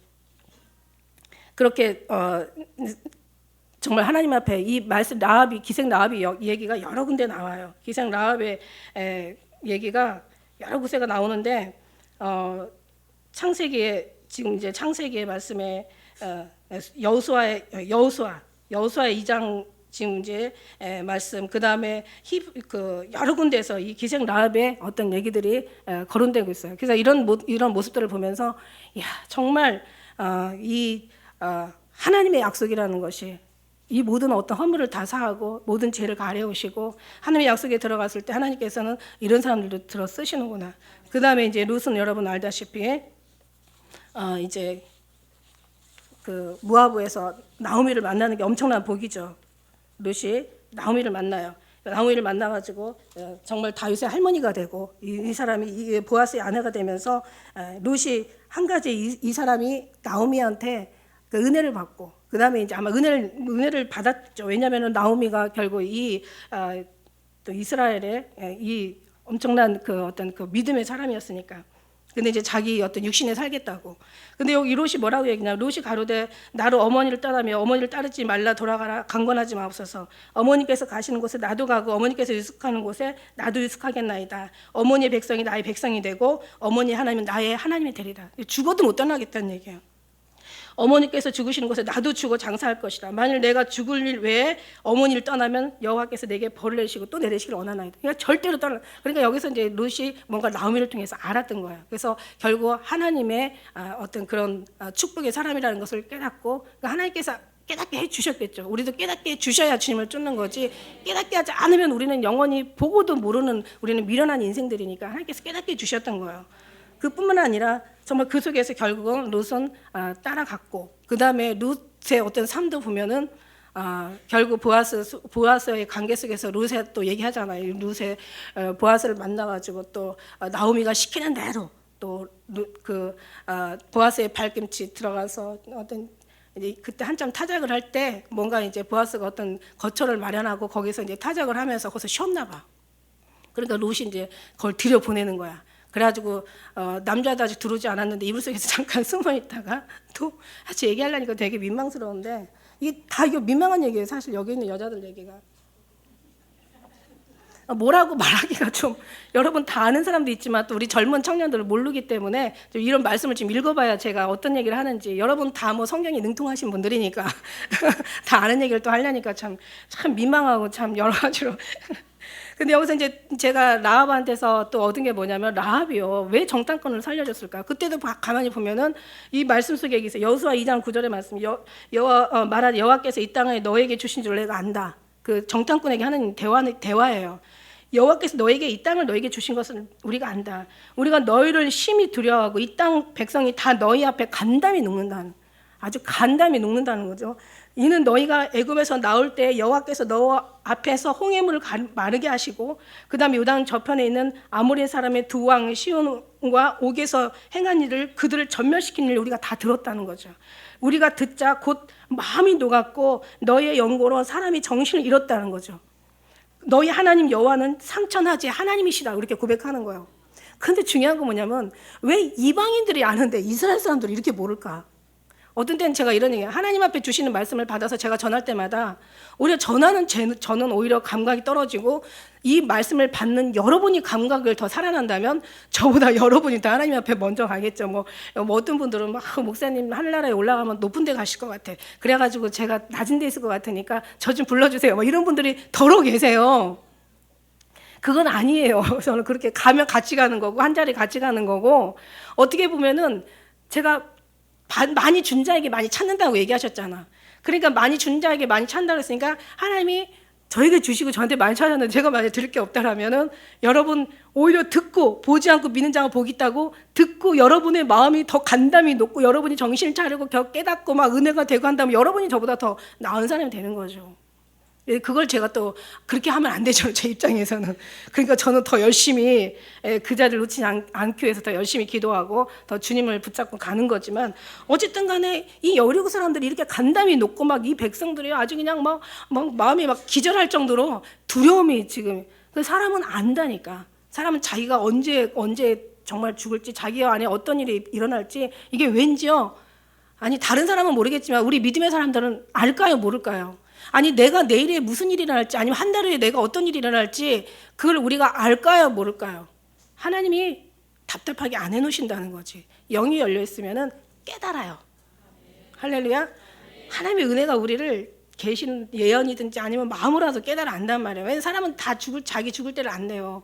Speaker 1: 그렇게 정말 하나님 앞에 이 말씀 기생 라합이 얘기가 여러 군데 나와요. 기생 라합의 얘기가 여러 곳에가 나오는데 지금 이제 창세기의 말씀에 여호수아의 2장 지금 이제 말씀 그 다음에 여러 군데에서 이 기생 라합의 어떤 얘기들이 거론되고 있어요. 그래서 이런 모습들을 보면서 야 정말 이 하나님의 약속이라는 것이 이 모든 어떤 허물을 다 사하고 모든 죄를 가려우시고 하나님의 약속에 들어갔을 때 하나님께서는 이런 사람들도 들어 쓰시는구나. 그 다음에 이제 룻은 여러분 알다시피 이제 그 모아브에서 나오미를 만나는 게 엄청난 복이죠. 룻이 나오미를 만나요. 나오미를 만나가지고 정말 다윗의 할머니가 되고 이 사람이 보아스의 아내가 되면서 룻이 한 가지 이 사람이 나오미한테 그 은혜를 받고 그 다음에 이제 아마 은혜를 받았죠. 왜냐하면 나오미가 결국 또 이스라엘의 이 엄청난 그 어떤 그 믿음의 사람이었으니까. 근데 이제 자기 어떤 육신에 살겠다고. 근데 여기 롯이 뭐라고 얘기냐? 롯이 가로되 나로 어머니를 떠나며 어머니를 따르지 말라 돌아가라 강권하지 마옵소서. 어머니께서 가시는 곳에 나도 가고 어머니께서 유숙하는 곳에 나도 유숙하겠나이다. 어머니의 백성이 나의 백성이 되고 어머니 하나님은 나의 하나님이 되리라. 죽어도 못 떠나겠다는 얘기예요. 어머니께서 죽으시는 곳에 나도 죽어 장사할 것이라. 만일 내가 죽을 일 외에 어머니를 떠나면 여호와께서 내게 벌을 내리시고 또 내리시기를 원하나이다. 그러니까 절대로 그러니까 여기서 이제 룻이 뭔가 나오미를 통해서 알았던 거예요. 그래서 결국 하나님의 어떤 그런 축복의 사람이라는 것을 깨닫고 그러니까 하나님께서 깨닫게 해주셨겠죠. 우리도 깨닫게 해주셔야 주님을 쫓는 거지 깨닫게 하지 않으면 우리는 영원히 보고도 모르는 우리는 미련한 인생들이니까 하나님께서 깨닫게 해주셨던 거예요. 그뿐만 아니라 정말 그 속에서 결국은 룻은 따라갔고 그 다음에 룻의 어떤 삶도 보면은 결국 보아스의 관계 속에서 룻에 또 얘기하잖아요. 룻의 보아스를 만나가지고 또 나오미가 시키는 대로 또 그 보아스의 발꿈치 들어가서 어떤 이제 그때 한참 타작을 할 때 뭔가 이제 보아스가 어떤 거처를 마련하고 거기서 이제 타작을 하면서 거기서 쉬었나 봐. 그러니까 룻이 이제 그걸 들여보내는 거야. 그래가지고 남자도 아직 들어오지 않았는데 이불 속에서 잠깐 숨어 있다가 또 같이 얘기하려니까 되게 민망스러운데 이게 다 이거 민망한 얘기예요. 사실 여기 있는 여자들 얘기가 뭐라고 말하기가 좀 여러분 다 아는 사람도 있지만 또 우리 젊은 청년들은 모르기 때문에 좀 이런 말씀을 좀 읽어봐야 제가 어떤 얘기를 하는지 여러분 다 뭐 성경이 능통하신 분들이니까 다 아는 얘기를 또 하려니까 참 민망하고 참 여러 가지로 근데 여기서 이제 제가 라합한테서 또 얻은 게 뭐냐면 라합이요 왜 정탐꾼을 살려줬을까? 그때도 가만히 보면은 이 말씀 속에 있어요. 여호수아 2장 9절의 말씀 말하되 여호와께서 이 땅을 너에게 주신 줄 내가 안다. 그 정탐꾼에게 하는 대화예요. 여호와께서 너에게 이 땅을 너에게 주신 것을 우리가 안다. 우리가 너희를 심히 두려워하고 이 땅 백성이 다 너희 앞에 간담이 눕는다는 아주 간담이 눕는다는 거죠. 이는 너희가 애굽에서 나올 때 여호와께서 너 앞에서 홍해물을 마르게 하시고 그 다음에 요단 저편에 있는 아모리 사람의 두 왕 시온과 옥에서 행한 일을 그들을 전멸시킨 일을 우리가 다 들었다는 거죠. 우리가 듣자 곧 마음이 녹았고 너희의 연고로 사람이 정신을 잃었다는 거죠. 너희 하나님 여호와는 상천하지 하나님이시다 이렇게 고백하는 거예요. 근데 중요한 건 뭐냐면 왜 이방인들이 아는데 이스라엘 사람들이 이렇게 모를까? 어떤 때는 제가 이런 얘기해요. 하나님 앞에 주시는 말씀을 받아서 제가 전할 때마다 오히려 저는 오히려 감각이 떨어지고 이 말씀을 받는 여러분이 감각을 더 살아난다면 저보다 여러분이 더 하나님 앞에 먼저 가겠죠. 뭐 어떤 분들은 막 목사님 하늘나라에 올라가면 높은 데 가실 것 같아. 그래가지고 제가 낮은 데 있을 것 같으니까 저 좀 불러주세요. 뭐 이런 분들이 더러 계세요. 그건 아니에요. 저는 그렇게 가면 같이 가는 거고 한 자리 같이 가는 거고 어떻게 보면은 제가 많이 준 자에게 많이 찾는다고 얘기하셨잖아. 그러니까 많이 준 자에게 많이 찾는다고 했으니까 하나님이 저에게 주시고 저한테 많이 찾았는데 제가 만약에 드릴 게 없다라면은 여러분 오히려 듣고 보지 않고 믿는 자가 복이 있다고 듣고 여러분의 마음이 더 간담이 높고 여러분이 정신을 차리고 깨닫고 막 은혜가 되고 한다면 여러분이 저보다 더 나은 사람이 되는 거죠. 그걸 제가 또 그렇게 하면 안 되죠. 제 입장에서는. 그러니까 저는 더 열심히 그 자리를 놓치지 않기 위해서 더 열심히 기도하고 더 주님을 붙잡고 가는 거지만 어쨌든 간에 이 여리고 사람들이 이렇게 간담이 높고 막 이 백성들이 아주 그냥 막 마음이 막 기절할 정도로 두려움이 지금 사람은 안다니까. 사람은 자기가 언제 정말 죽을지 자기 안에 어떤 일이 일어날지 이게 왠지요. 아니 다른 사람은 모르겠지만 우리 믿음의 사람들은 알까요 모를까요? 아니 내가 내일에 무슨 일이 일어날지 아니면 한 달 후에 내가 어떤 일이 일어날지 그걸 우리가 알까요 모를까요? 하나님이 답답하게 안 해놓으신다는 거지. 영이 열려있으면 깨달아요. 할렐루야. 하나님의 은혜가 우리를 계신 예언이든지 아니면 마음으로라도 깨달아 안단 말이에요. 왜냐하면 사람은 다 자기 죽을 때를 안돼요.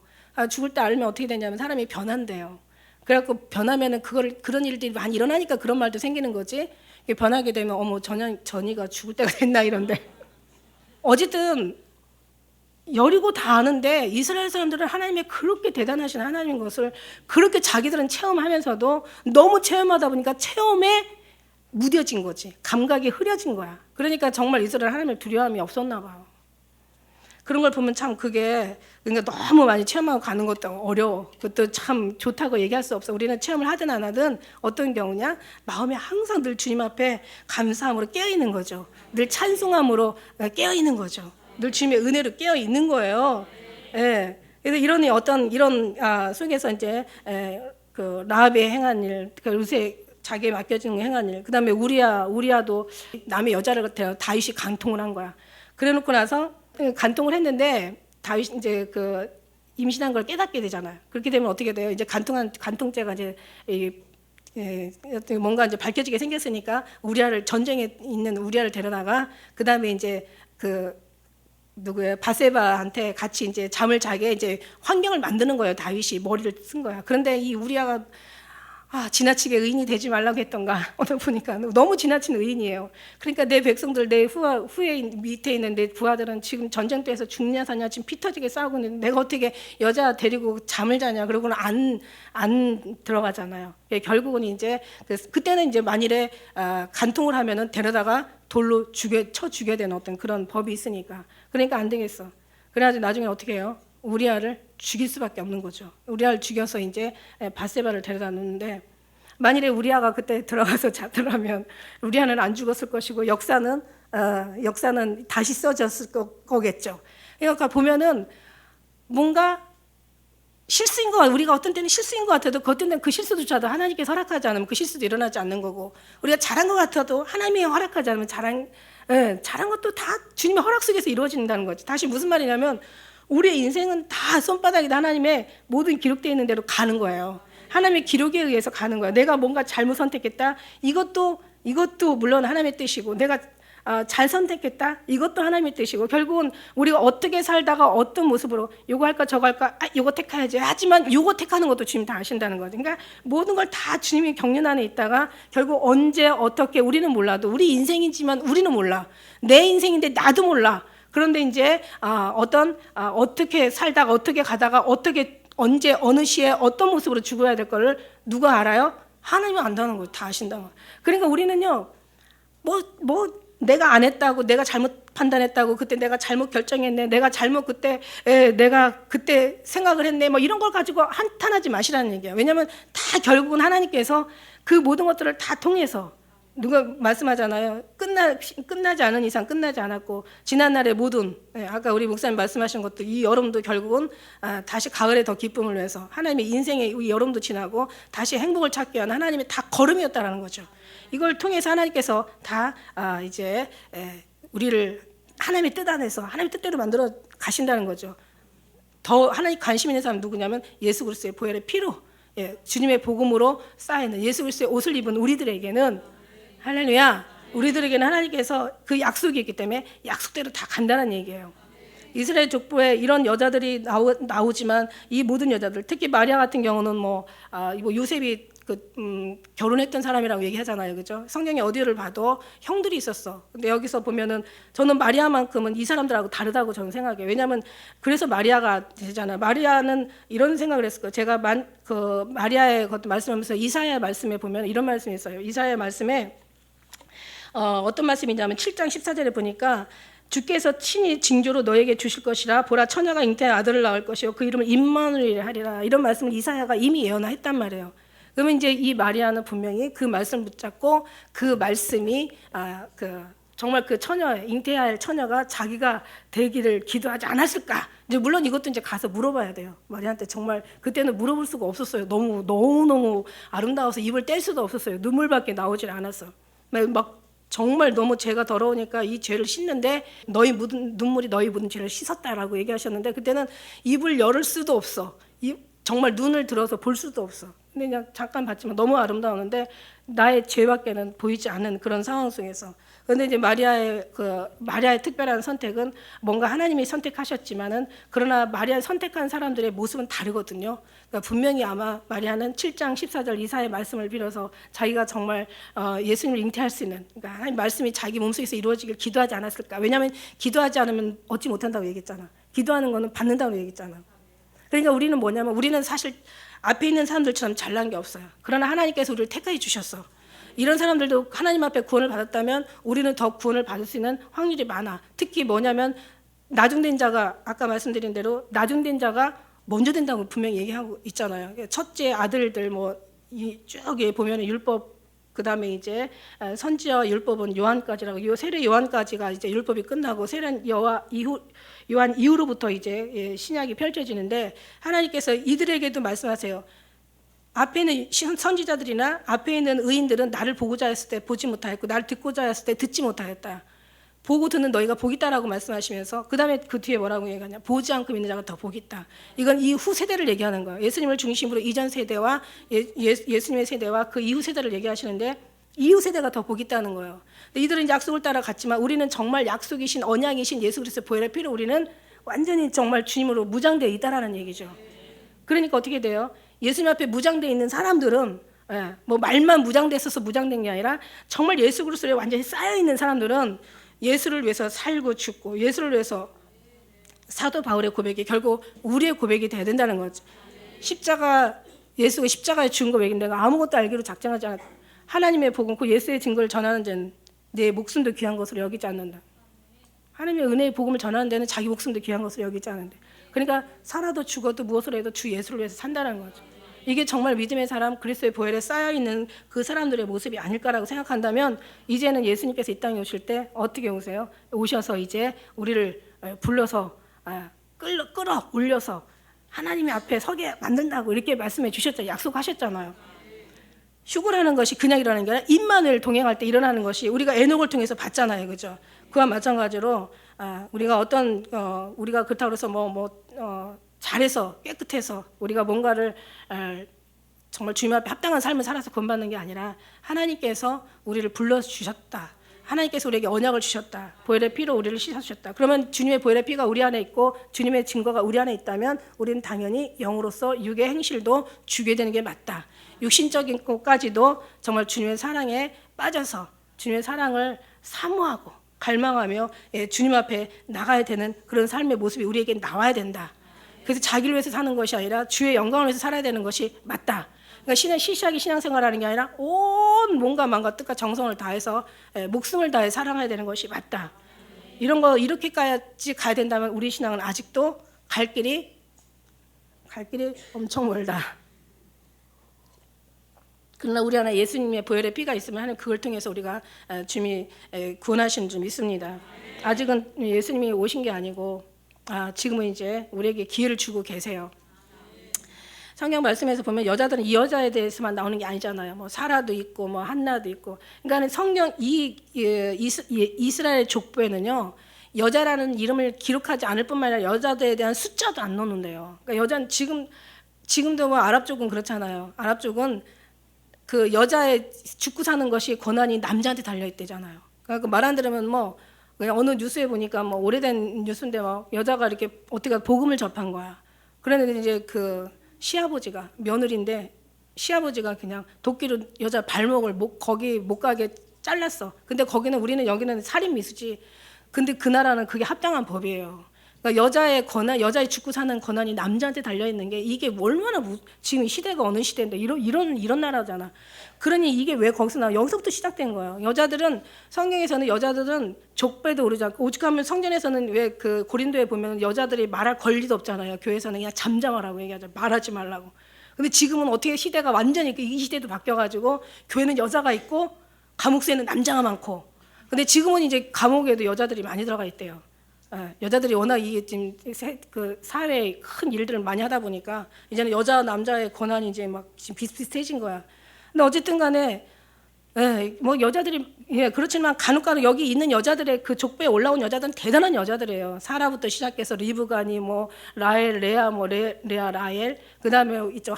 Speaker 1: 죽을 때 알면 어떻게 되냐면 사람이 변한대요. 그래갖고 변하면은 그런 일들이 많이 일어나니까 그런 말도 생기는 거지. 변하게 되면 어머 전이가 죽을 때가 됐나 이런데. 어쨌든 여리고 다 아는데 이스라엘 사람들은 하나님의 그렇게 대단하신 하나님인 것을 그렇게 자기들은 체험하면서도 너무 체험하다 보니까 체험에 무뎌진 거지. 감각이 흐려진 거야. 그러니까 정말 이스라엘 하나님을 두려움이 없었나 봐요. 그런 걸 보면 참 그게 그러니까 너무 많이 체험하고 가는 것도 어려워. 그것도 참 좋다고 얘기할 수 없어. 우리는 체험을 하든 안 하든 어떤 경우냐? 마음이 항상 늘 주님 앞에 감사함으로 깨어있는 거죠. 늘 찬송함으로 깨어있는 거죠. 늘 주님의 은혜로 깨어있는 거예요. 예. 그래서 이런 속에서 이제 그 라합의 행한 일, 그 루세 자기에 맡겨진 행한 일, 그 다음에 우리야도 남의 여자를 다윗이 간통을 한 거야. 그래놓고 나서 간통을 했는데 다윗이 이제 그 임신한 걸 깨닫게 되잖아요. 그렇게 되면 어떻게 돼요? 이제 간통죄가 이제 뭔가 이제 밝혀지게 생겼으니까 전쟁에 있는 우리아를 데려다가 그 다음에 이제 바세바한테 같이 이제 잠을 자게 이제 환경을 만드는 거예요. 다윗이 머리를 쓴 거야. 그런데 이 우리아가 지나치게 의인이 되지 말라고 했던가 오늘 보니까 너무 지나친 의인이에요. 그러니까 내 백성들 내 후에 밑에 있는 내 부하들은 지금 전쟁터에서 죽냐 사냐 지금 피 터지게 싸우고 있는데 내가 어떻게 여자 데리고 잠을 자냐 그러고는 안 들어가잖아요. 결국은 이제 그때는 이제 만일에 간통을 하면은 데려다가 돌로 쳐 죽여야 되는 어떤 그런 법이 있으니까 그러니까 안 되겠어. 그래가지고 나중에 어떻게 해요? 우리아를 죽일 수밖에 없는 거죠. 우리아를 죽여서 이제 바세바를 데려다 놓는데 만일에 우리아가 그때 들어가서 자더라면 우리아는 안 죽었을 것이고 역사는 다시 써졌을 거겠죠. 그러니까 보면은 뭔가 실수인 것 같아요. 우리가 어떤 때는 실수인 것 같아도 어떤 때는 그 실수조차도 하나님께서 허락하지 않으면 그 실수도 일어나지 않는 거고 우리가 잘한 것 같아도 하나님이 허락하지 않으면 잘한 것도 다 주님의 허락 속에서 이루어진다는 거지. 다시 무슨 말이냐면 우리의 인생은 다 손바닥에다 하나님의 모든 기록되어 있는 대로 가는 거예요. 하나님의 기록에 의해서 가는 거예요. 내가 뭔가 잘못 선택했다. 이것도 물론 하나님의 뜻이고, 내가 잘 선택했다. 이것도 하나님의 뜻이고, 결국은 우리가 어떻게 살다가 어떤 모습으로 요거 할까 저거 할까, 요거 택해야지. 하지만 요거 택하는 것도 주님 다 아신다는 거죠. 그러니까 모든 걸 다 주님이 경륜 안에 있다가 결국 언제 어떻게 우리는 몰라도, 우리 인생이지만 우리는 몰라. 내 인생인데 나도 몰라. 그런데 이제 어떻게 살다가 어떻게 가다가 어떻게 언제 어느 시에 어떤 모습으로 죽어야 될 거를 누가 알아요? 하나님은 안다는 거예요. 다 아신다는 거예요. 그러니까 우리는요, 내가 안 했다고, 내가 잘못 판단했다고, 그때 내가 잘못 결정했네, 내가 그때 생각을 했네, 뭐 이런 걸 가지고 한탄하지 마시라는 얘기예요. 왜냐하면 다 결국은 하나님께서 그 모든 것들을 다 통해서, 누가 말씀하잖아요. 끝나지 않은 이상 끝나지 않았고, 지난날의 모든, 아까 우리 목사님 말씀하신 것도, 이 여름도 결국은 다시 가을에 더 기쁨을 위해서, 하나님의 인생의 이 여름도 지나고 다시 행복을 찾기 위한 하나님의 다 걸음이었다라는 거죠. 이걸 통해서 하나님께서 다 이제 우리를 하나님의 뜻 안에서 하나님의 뜻대로 만들어 가신다는 거죠. 더 하나님 관심 있는 사람 누구냐면 예수 그리스도의 보혈의 피로, 주님의 복음으로 쌓이는 예수 그리스도의 옷을 입은 우리들에게는, 할렐루야, 우리들에게는 하나님께서 그 약속이 있기 때문에 약속대로 다 간다는 얘기예요. 이스라엘 족보에 이런 여자들이 나오지만 이 모든 여자들, 특히 마리아 같은 경우는 요셉이 결혼했던 사람이라고 얘기하잖아요, 그죠? 성경에 어디를 봐도 형들이 있었어. 근데 여기서 보면은 저는 마리아만큼은 이 사람들하고 다르다고 저는 생각해요. 왜냐하면 그래서 마리아가 되잖아요. 마리아는 이런 생각을 했을 거예요. 제가 마리아의 것도 말씀하면서 이사야 말씀에 보면 이런 말씀이 있어요. 이사야 말씀에 어떤 말씀이냐면 7장 14절에 보니까, 주께서 친히 징조로 너에게 주실 것이라, 보라 처녀가 잉태한 아들을 낳을 것이요 그 이름을 임마누엘 하리라. 이런 말씀을 이사야가 이미 예언했단 말이에요. 그러면 이제 이 마리아는 분명히 그 말씀을 붙잡고, 그 말씀이 정말 그 잉태할 처녀가 자기가 되기를 기도하지 않았을까? 이제 물론 이것도 이제 가서 물어봐야 돼요. 마리아한테. 정말 그때는 물어볼 수가 없었어요. 너무 아름다워서 입을 뗄 수도 없었어요. 눈물밖에 나오질 않았어. 막 정말 너무 죄가 더러우니까 이 죄를 씻는데 눈물이 너희 묻은 죄를 씻었다라고 얘기하셨는데, 그때는 입을 열을 수도 없어. 정말 눈을 들어서 볼 수도 없어. 근데 그냥 잠깐 봤지만 너무 아름다웠는데 나의 죄밖에는 보이지 않는 그런 상황 속에서. 그런데 이제 마리아의 특별한 선택은 뭔가 하나님이 선택하셨지만은, 그러나 마리아 선택한 사람들의 모습은 다르거든요. 그러니까 분명히 아마 마리아는 7장 14절 이사의 말씀을 빌어서 자기가 정말 예수님을 잉태할 수 있는, 그러니까 하나님 말씀이 자기 몸속에서 이루어지길 기도하지 않았을까? 왜냐하면 기도하지 않으면 얻지 못한다고 얘기했잖아. 기도하는 거는 받는다고 얘기했잖아. 그러니까 우리는 뭐냐면, 우리는 사실 앞에 있는 사람들처럼 잘난 게 없어요. 그러나 하나님께서 우리를 택하여 주셨어. 이런 사람들도 하나님 앞에 구원을 받았다면 우리는 더 구원을 받을 수 있는 확률이 많아. 특히 뭐냐면, 나중된 자가, 아까 말씀드린 대로 나중된 자가 먼저 된다고 분명히 얘기하고 있잖아요. 첫째 아들들 쭉 보면 율법, 그 다음에 이제 선지자 율법은 요한까지라고, 세례 요한까지가 이제 율법이 끝나고 세례 요한 이후로부터 이제 신약이 펼쳐지는데, 하나님께서 이들에게도 말씀하세요. 앞에 있는 선지자들이나 앞에 있는 의인들은 나를 보고자 했을 때 보지 못하였고, 나를 듣고자 했을 때 듣지 못하였다. 보고 듣는 너희가 복이 있다라고 말씀하시면서, 그 다음에 그 뒤에 뭐라고 얘기하냐, 보지 않고 믿는 자가 더 복이 있다. 이건 이후 세대를 얘기하는 거예요. 예수님을 중심으로 이전 세대와 예수님의 세대와 그 이후 세대를 얘기하시는데, 이후 세대가 더 복이 있다는 거예요. 이들은 이제 약속을 따라갔지만 우리는 정말 약속이신 언약이신 예수 그리스도의 보혈의 피로 우리는 완전히 정말 주님으로 무장되어 있다라는 얘기죠. 그러니까 어떻게 돼요? 예수님 앞에 무장되어 있는 사람들은, 말만 무장됐어서 무장된 게 아니라 정말 예수 그리스도에 완전히 쌓여 있는 사람들은 예수를 위해서 살고 죽고, 예수를 위해서, 사도 바울의 고백이 결국 우리의 고백이 돼야 된다는 거죠. 예수가 십자가에 죽은 고백인데 아무것도 알기로 작정하지 않았다. 하나님의 복음, 그 예수의 증거를 전하는 데는 내 목숨도 귀한 것으로 여기지 않는다. 하나님의 은혜의 복음을 전하는 데는 자기 목숨도 귀한 것으로 여기지 않는데, 그러니까 살아도 죽어도 무엇을 해도 주 예수를 위해서 산다는 거죠. 이게 정말 믿음의 사람, 그리스도의 보혈에 쌓여있는 그 사람들의 모습이 아닐까라고 생각한다면, 이제는 예수님께서 이 땅에 오실 때 어떻게 오세요? 오셔서 이제 우리를 불러서 끌어 올려서 하나님의 앞에 서게 만든다고 이렇게 말씀해 주셨잖아요. 약속하셨잖아요. 휴거라는 것이 그냥 일어나는 게 아니라 임마누엘 동행할 때 일어나는 것이 우리가 에녹을 통해서 봤잖아요, 그죠? 그와 마찬가지로 우리가 우리가 그렇다고 해서 잘해서 깨끗해서 우리가 뭔가를 정말 주님 앞에 합당한 삶을 살아서 구원받는 게 아니라 하나님께서 우리를 불러주셨다. 하나님께서 우리에게 언약을 주셨다. 보혈의 피로 우리를 씻어주셨다. 그러면 주님의 보혈의 피가 우리 안에 있고 주님의 증거가 우리 안에 있다면 우리는 당연히 영으로서 육의 행실도 주게 되는 게 맞다. 육신적인 것까지도 정말 주님의 사랑에 빠져서 주님의 사랑을 사모하고 갈망하며 주님 앞에 나가야 되는 그런 삶의 모습이 우리에게 나와야 된다. 그래서 자기를 위해서 사는 것이 아니라 주의 영광을 위해서 살아야 되는 것이 맞다. 그러니까 시시하게 신앙생활하는 게 아니라 온 몸과 마음과 뜻과 정성을 다해서 목숨을 다해 사랑해야 되는 것이 맞다. 이런 거 이렇게까지 가야 된다면 우리 신앙은 아직도 갈 길이 엄청 멀다. 그러나 우리 안에 예수님의 보혈의 피가 있으면 하는 그걸 통해서 우리가 주님이 구원하시는 줄 믿습니다. 아직은 예수님이 오신 게 아니고 지금은 이제 우리에게 기회를 주고 계세요. 성경 말씀에서 보면 여자들은 이 여자에 대해서만 나오는 게 아니잖아요. 뭐 사라도 있고 뭐 한나도 있고. 그러니까 성경 이스라엘 족보에는요. 여자라는 이름을 기록하지 않을 뿐만 아니라 여자들에 대한 숫자도 안 넣는데요. 그러니까 여자는 지금도 뭐 아랍 쪽은 그렇잖아요. 아랍 쪽은 그 여자의 죽고 사는 것이 권한이 남자한테 달려 있대잖아요. 그러니까 말 안 들으면 뭐 그냥 어느 뉴스에 보니까 뭐 오래된 뉴스인데 막 여자가 이렇게 어떻게 복음을 접한 거야. 그런데 이제 그 시아버지가 며느리인데 시아버지가 그냥 도끼로 여자 발목을 거기 못 가게 잘랐어. 근데 우리는 여기는 살인 미수지. 근데 그 나라는 그게 합당한 법이에요. 그러니까 여자의 죽고 사는 권한이 남자한테 달려 있는 게 이게 얼마나 지금 시대가 어느 시대인데 이런 나라잖아. 그러니 이게 왜 거기서 나와? 여기서부터 시작된 거예요. 성경에서는 여자들은 족배도 오르지 않고 오죽하면 성전에서는 왜 그 고린도에 보면 여자들이 말할 권리도 없잖아요. 교회에서는 그냥 잠잠하라고 얘기하죠. 말하지 말라고. 근데 지금은 어떻게 시대가 완전히 이 시대도 바뀌어가지고 교회는 여자가 있고 감옥새는 남자가 많고. 근데 지금은 이제 감옥에도 여자들이 많이 들어가 있대요. 여자들이 워낙 이게 지금 그 사회에 큰 일들을 많이 하다 보니까 이제는 여자 남자의 권한이 이제 막 지금 비슷비슷해진 거야. 근데 어쨌든 간에 뭐 여자들이 그렇지만 간혹가다 여기 있는 여자들의 그 족보에 올라온 여자들은 대단한 여자들이에요. 사라부터 시작해서 리브가니 뭐 라헬 레아 레아 라헬 그다음에 이쪽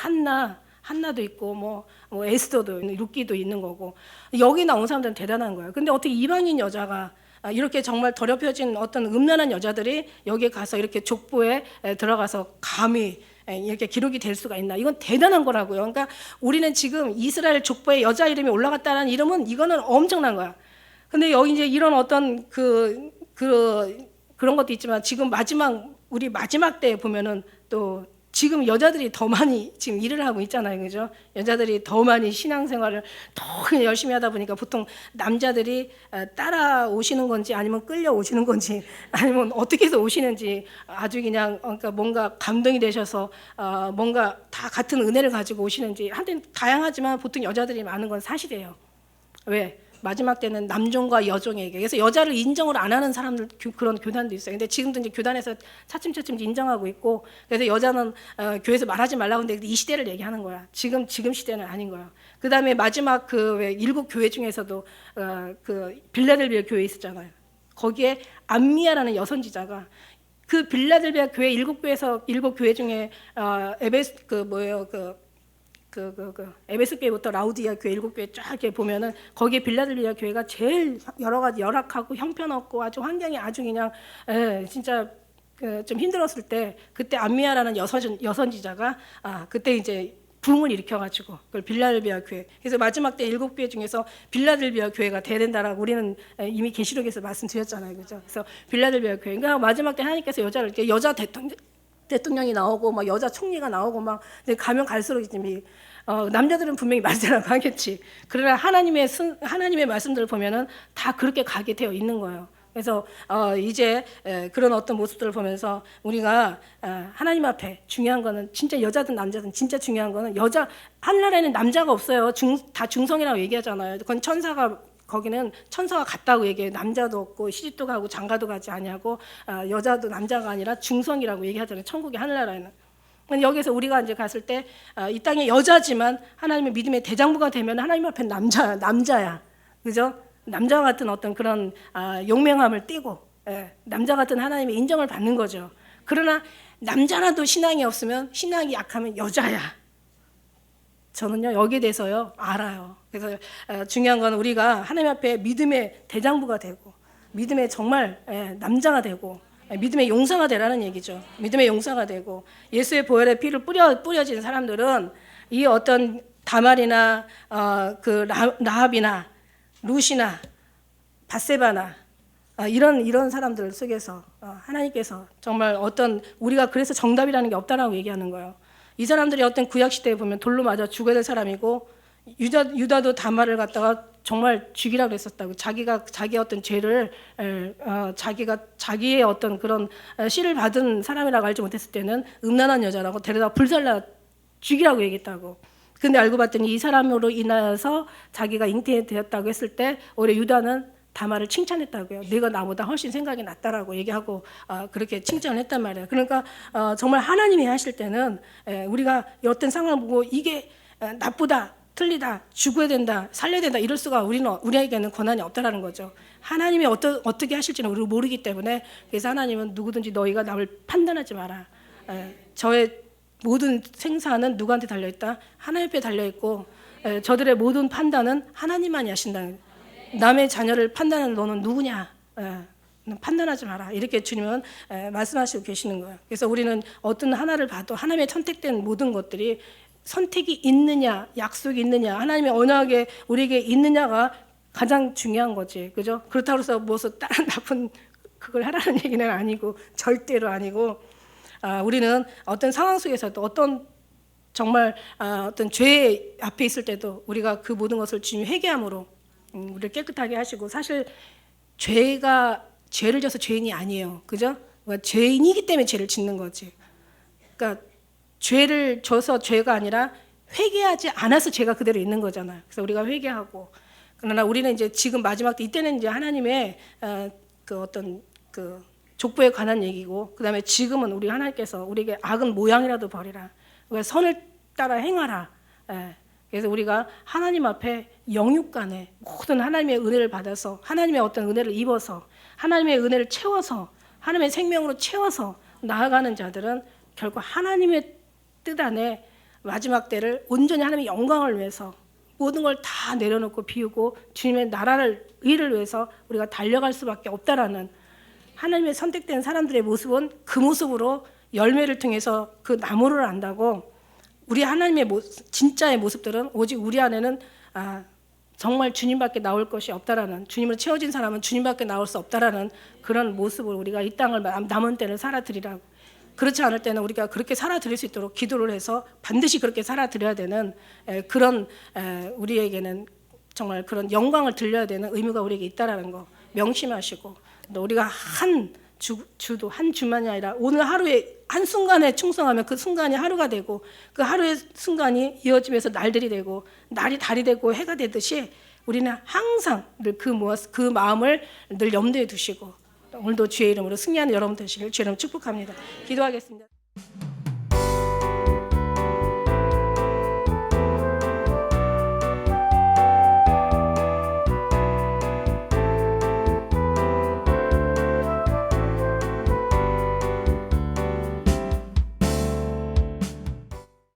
Speaker 1: 한나도 있고 뭐 에스더도 루키도 있는 거고 여기 나온 사람들은 대단한 거예요. 근데 어떻게 이방인 여자가 이렇게 정말 더럽혀진 어떤 음란한 여자들이 여기에 가서 이렇게 족보에 들어가서 감히 이렇게 기록이 될 수가 있나? 이건 대단한 거라고요. 그러니까 우리는 지금 이스라엘 족보에 여자 이름이 올라갔다는 이름은 이거는 엄청난 거야. 근데 여기 이제 이런 어떤 그런 것도 있지만 지금 우리 마지막 때에 보면은 또 지금 여자들이 더 많이 지금 일을 하고 있잖아요. 그죠? 여자들이 더 많이 신앙생활을 더 열심히 하다 보니까 보통 남자들이 따라오시는 건지 아니면 끌려오시는 건지 아니면 어떻게 해서 오시는지 아주 그냥 그러니까 뭔가 감동이 되셔서 뭔가 다 같은 은혜를 가지고 오시는지 하여튼 다양하지만 보통 여자들이 많은 건 사실이에요. 왜? 마지막 때는 남종과 여종에게 그래서 여자를 인정을 안 하는 사람들 그런 교단도 있어요. 근데 지금도 이제 교단에서 차츰차츰 인정하고 있고 그래서 여자는 교회에서 말하지 말라고 하는데 이 시대를 얘기하는 거야. 지금 시대는 아닌 거야. 그다음에 마지막 왜 일곱 교회 중에서도 그 빌라델비아 교회 있었잖아요. 거기에 암미아라는 여선지자가 그 빌라델비아 교회 일곱 교회 중에 에베스 에베스 교회부터 라우디아 교회 일곱 교회 쫙 이렇게 보면은 거기에 빌라델비아 교회가 제일 여러 가지 열악하고 형편없고 아주 환경이 아주 그냥 진짜 좀 힘들었을 때 그때 암미아라는 여선지자가 그때 이제 붐을 일으켜가지고 그걸 빌라델비아 교회. 그래서 마지막 때 일곱 교회 중에서 빌라델비아 교회가 돼야 된다라고 우리는 이미 계시록에서 말씀드렸잖아요, 그죠? 그래서 빌라델비아 교회. 그러니까 마지막 때 하나님께서 여자 대통령이 나오고 막 여자 총리가 나오고 막 가면 갈수록 이제 남자들은 분명히 말대로 하겠지. 그러나 하나님의 말씀들을 보면은 다 그렇게 가게 되어 있는 거예요. 그래서 이제 그런 어떤 모습들을 보면서 우리가 하나님 앞에 중요한 거는 진짜 여자든 남자든 진짜 중요한 거는 하늘나라에는 남자가 없어요. 다 중성이라고 얘기하잖아요. 그건 거기는 천사가 같다고 얘기해요. 남자도 없고 시집도 가고 장가도 가지 아니하고 여자도 남자가 아니라 중성이라고 얘기하잖아요. 천국의 하늘나라에는. 여기서 우리가 이제 갔을 때 이 땅에 여자지만 하나님의 믿음의 대장부가 되면 하나님 앞에 남자야. 그죠? 남자와 같은 어떤 그런 용맹함을 띠고 남자 같은 하나님의 인정을 받는 거죠. 그러나 남자라도 신앙이 없으면 신앙이 약하면 여자야. 저는요 여기에 대해서요 알아요. 그래서 중요한 건 우리가 하나님 앞에 믿음의 대장부가 되고 믿음의 정말 남자가 되고 믿음의 용사가 되라는 얘기죠. 믿음의 용사가 되고 예수의 보혈의 피를 뿌려진 사람들은 이 어떤 다말이나 그 라합이나 룻이나 바세바나 이런 사람들 속에서 하나님께서 정말 어떤 우리가 그래서 정답이라는 게 없다라고 얘기하는 거예요. 이 사람들이 어떤 구약 시대에 보면 돌로 맞아 죽어야 될 사람이고 유다도 다말을 갖다가 정말 죽이라고 했었다고. 자기의 어떤 죄를 자기가 자기의 어떤 그런 씨를 받은 사람이라고 알지 못했을 때는 음란한 여자라고 데려다 불살라 죽이라고 얘기했다고. 근데 알고 봤더니 이 사람으로 인하여서 자기가 잉태되었다고 했을 때 오히려 유다는 다말을 칭찬했다고요. 네가 나보다 훨씬 생각이 낫다라고 얘기하고 그렇게 칭찬을 했단 말이에요. 그러니까 정말 하나님이 하실 때는 우리가 어떤 상황을 보고 이게 나쁘다, 틀리다, 죽어야 된다, 살려야 된다 이럴 수가 우리에게는 권한이 없다라는 거죠. 하나님이 어떻게 하실지는 우리가 모르기 때문에 그래서 하나님은 누구든지 너희가 남을 판단하지 마라. 저의 모든 생사는 누구한테 달려있다? 하나님 앞에 달려있고 저들의 모든 판단은 하나님만이 하신다는 남의 자녀를 판단하는 너는 누구냐? 판단하지 마라. 이렇게 주님은 말씀하시고 계시는 거예요. 그래서 우리는 어떤 하나를 봐도 하나님의 선택된 모든 것들이 선택이 있느냐, 약속이 있느냐, 하나님의 언약에 우리에게 있느냐가 가장 중요한 거지. 그죠? 그렇다고 해서 무슨 다른 나쁜 그걸 하라는 얘기는 아니고 절대로 아니고 우리는 어떤 상황 속에서도 어떤 정말 어떤 죄 앞에 있을 때도 우리가 그 모든 것을 주님 회개함으로 우리를 깨끗하게 하시고 사실 죄를 져서 죄인이 아니에요. 그죠? 그러니까 죄인이기 때문에 죄를 짓는 거지. 그러니까 죄를 져서 죄가 아니라 회개하지 않아서 죄가 그대로 있는 거잖아요. 그래서 우리가 회개하고 그러나 우리는 이제 지금 마지막 때 이때는 이제 하나님의 그 어떤 그 족보에 관한 얘기고 그다음에 지금은 우리 하나님께서 우리에게 악은 모양이라도 버리라. 그러니까 선을 따라 행하라. 그래서 우리가 하나님 앞에 영육간에 모든 하나님의 은혜를 받아서 하나님의 어떤 은혜를 입어서 하나님의 은혜를 채워서 하나님의 생명으로 채워서 나아가는 자들은 결국 하나님의 뜻 안에 마지막 때를 온전히 하나님의 영광을 위해서 모든 걸 다 내려놓고 비우고 주님의 나라를 의를 위해서 우리가 달려갈 수밖에 없다라는 하나님의 선택된 사람들의 모습은 그 모습으로 열매를 통해서 그 나무를 안다고 우리 하나님의 진짜의 모습들은 오직 우리 안에는 정말 주님밖에 나올 것이 없다라는 주님으로 채워진 사람은 주님밖에 나올 수 없다라는 그런 모습을 우리가 이 땅을 남은 때를 살아드리라고 그렇지 않을 때는 우리가 그렇게 살아드릴 수 있도록 기도를 해서 반드시 그렇게 살아드려야 되는 그런 우리에게는 정말 그런 영광을 들려야 되는 의무가 우리에게 있다라는 거 명심하시고 또 우리가 한 주도 한 주만이 아니라 오늘 하루에 한순간에 충성하면 그 순간이 하루가 되고 그 하루의 순간이 이어지면서 날들이 되고 날이 달이 되고 해가 되듯이 우리는 항상 늘 그 마음을 늘 염두에 두시고 오늘도 주의 이름으로 승리하는 여러분 되시길 주의 이름으로 축복합니다. 기도하겠습니다.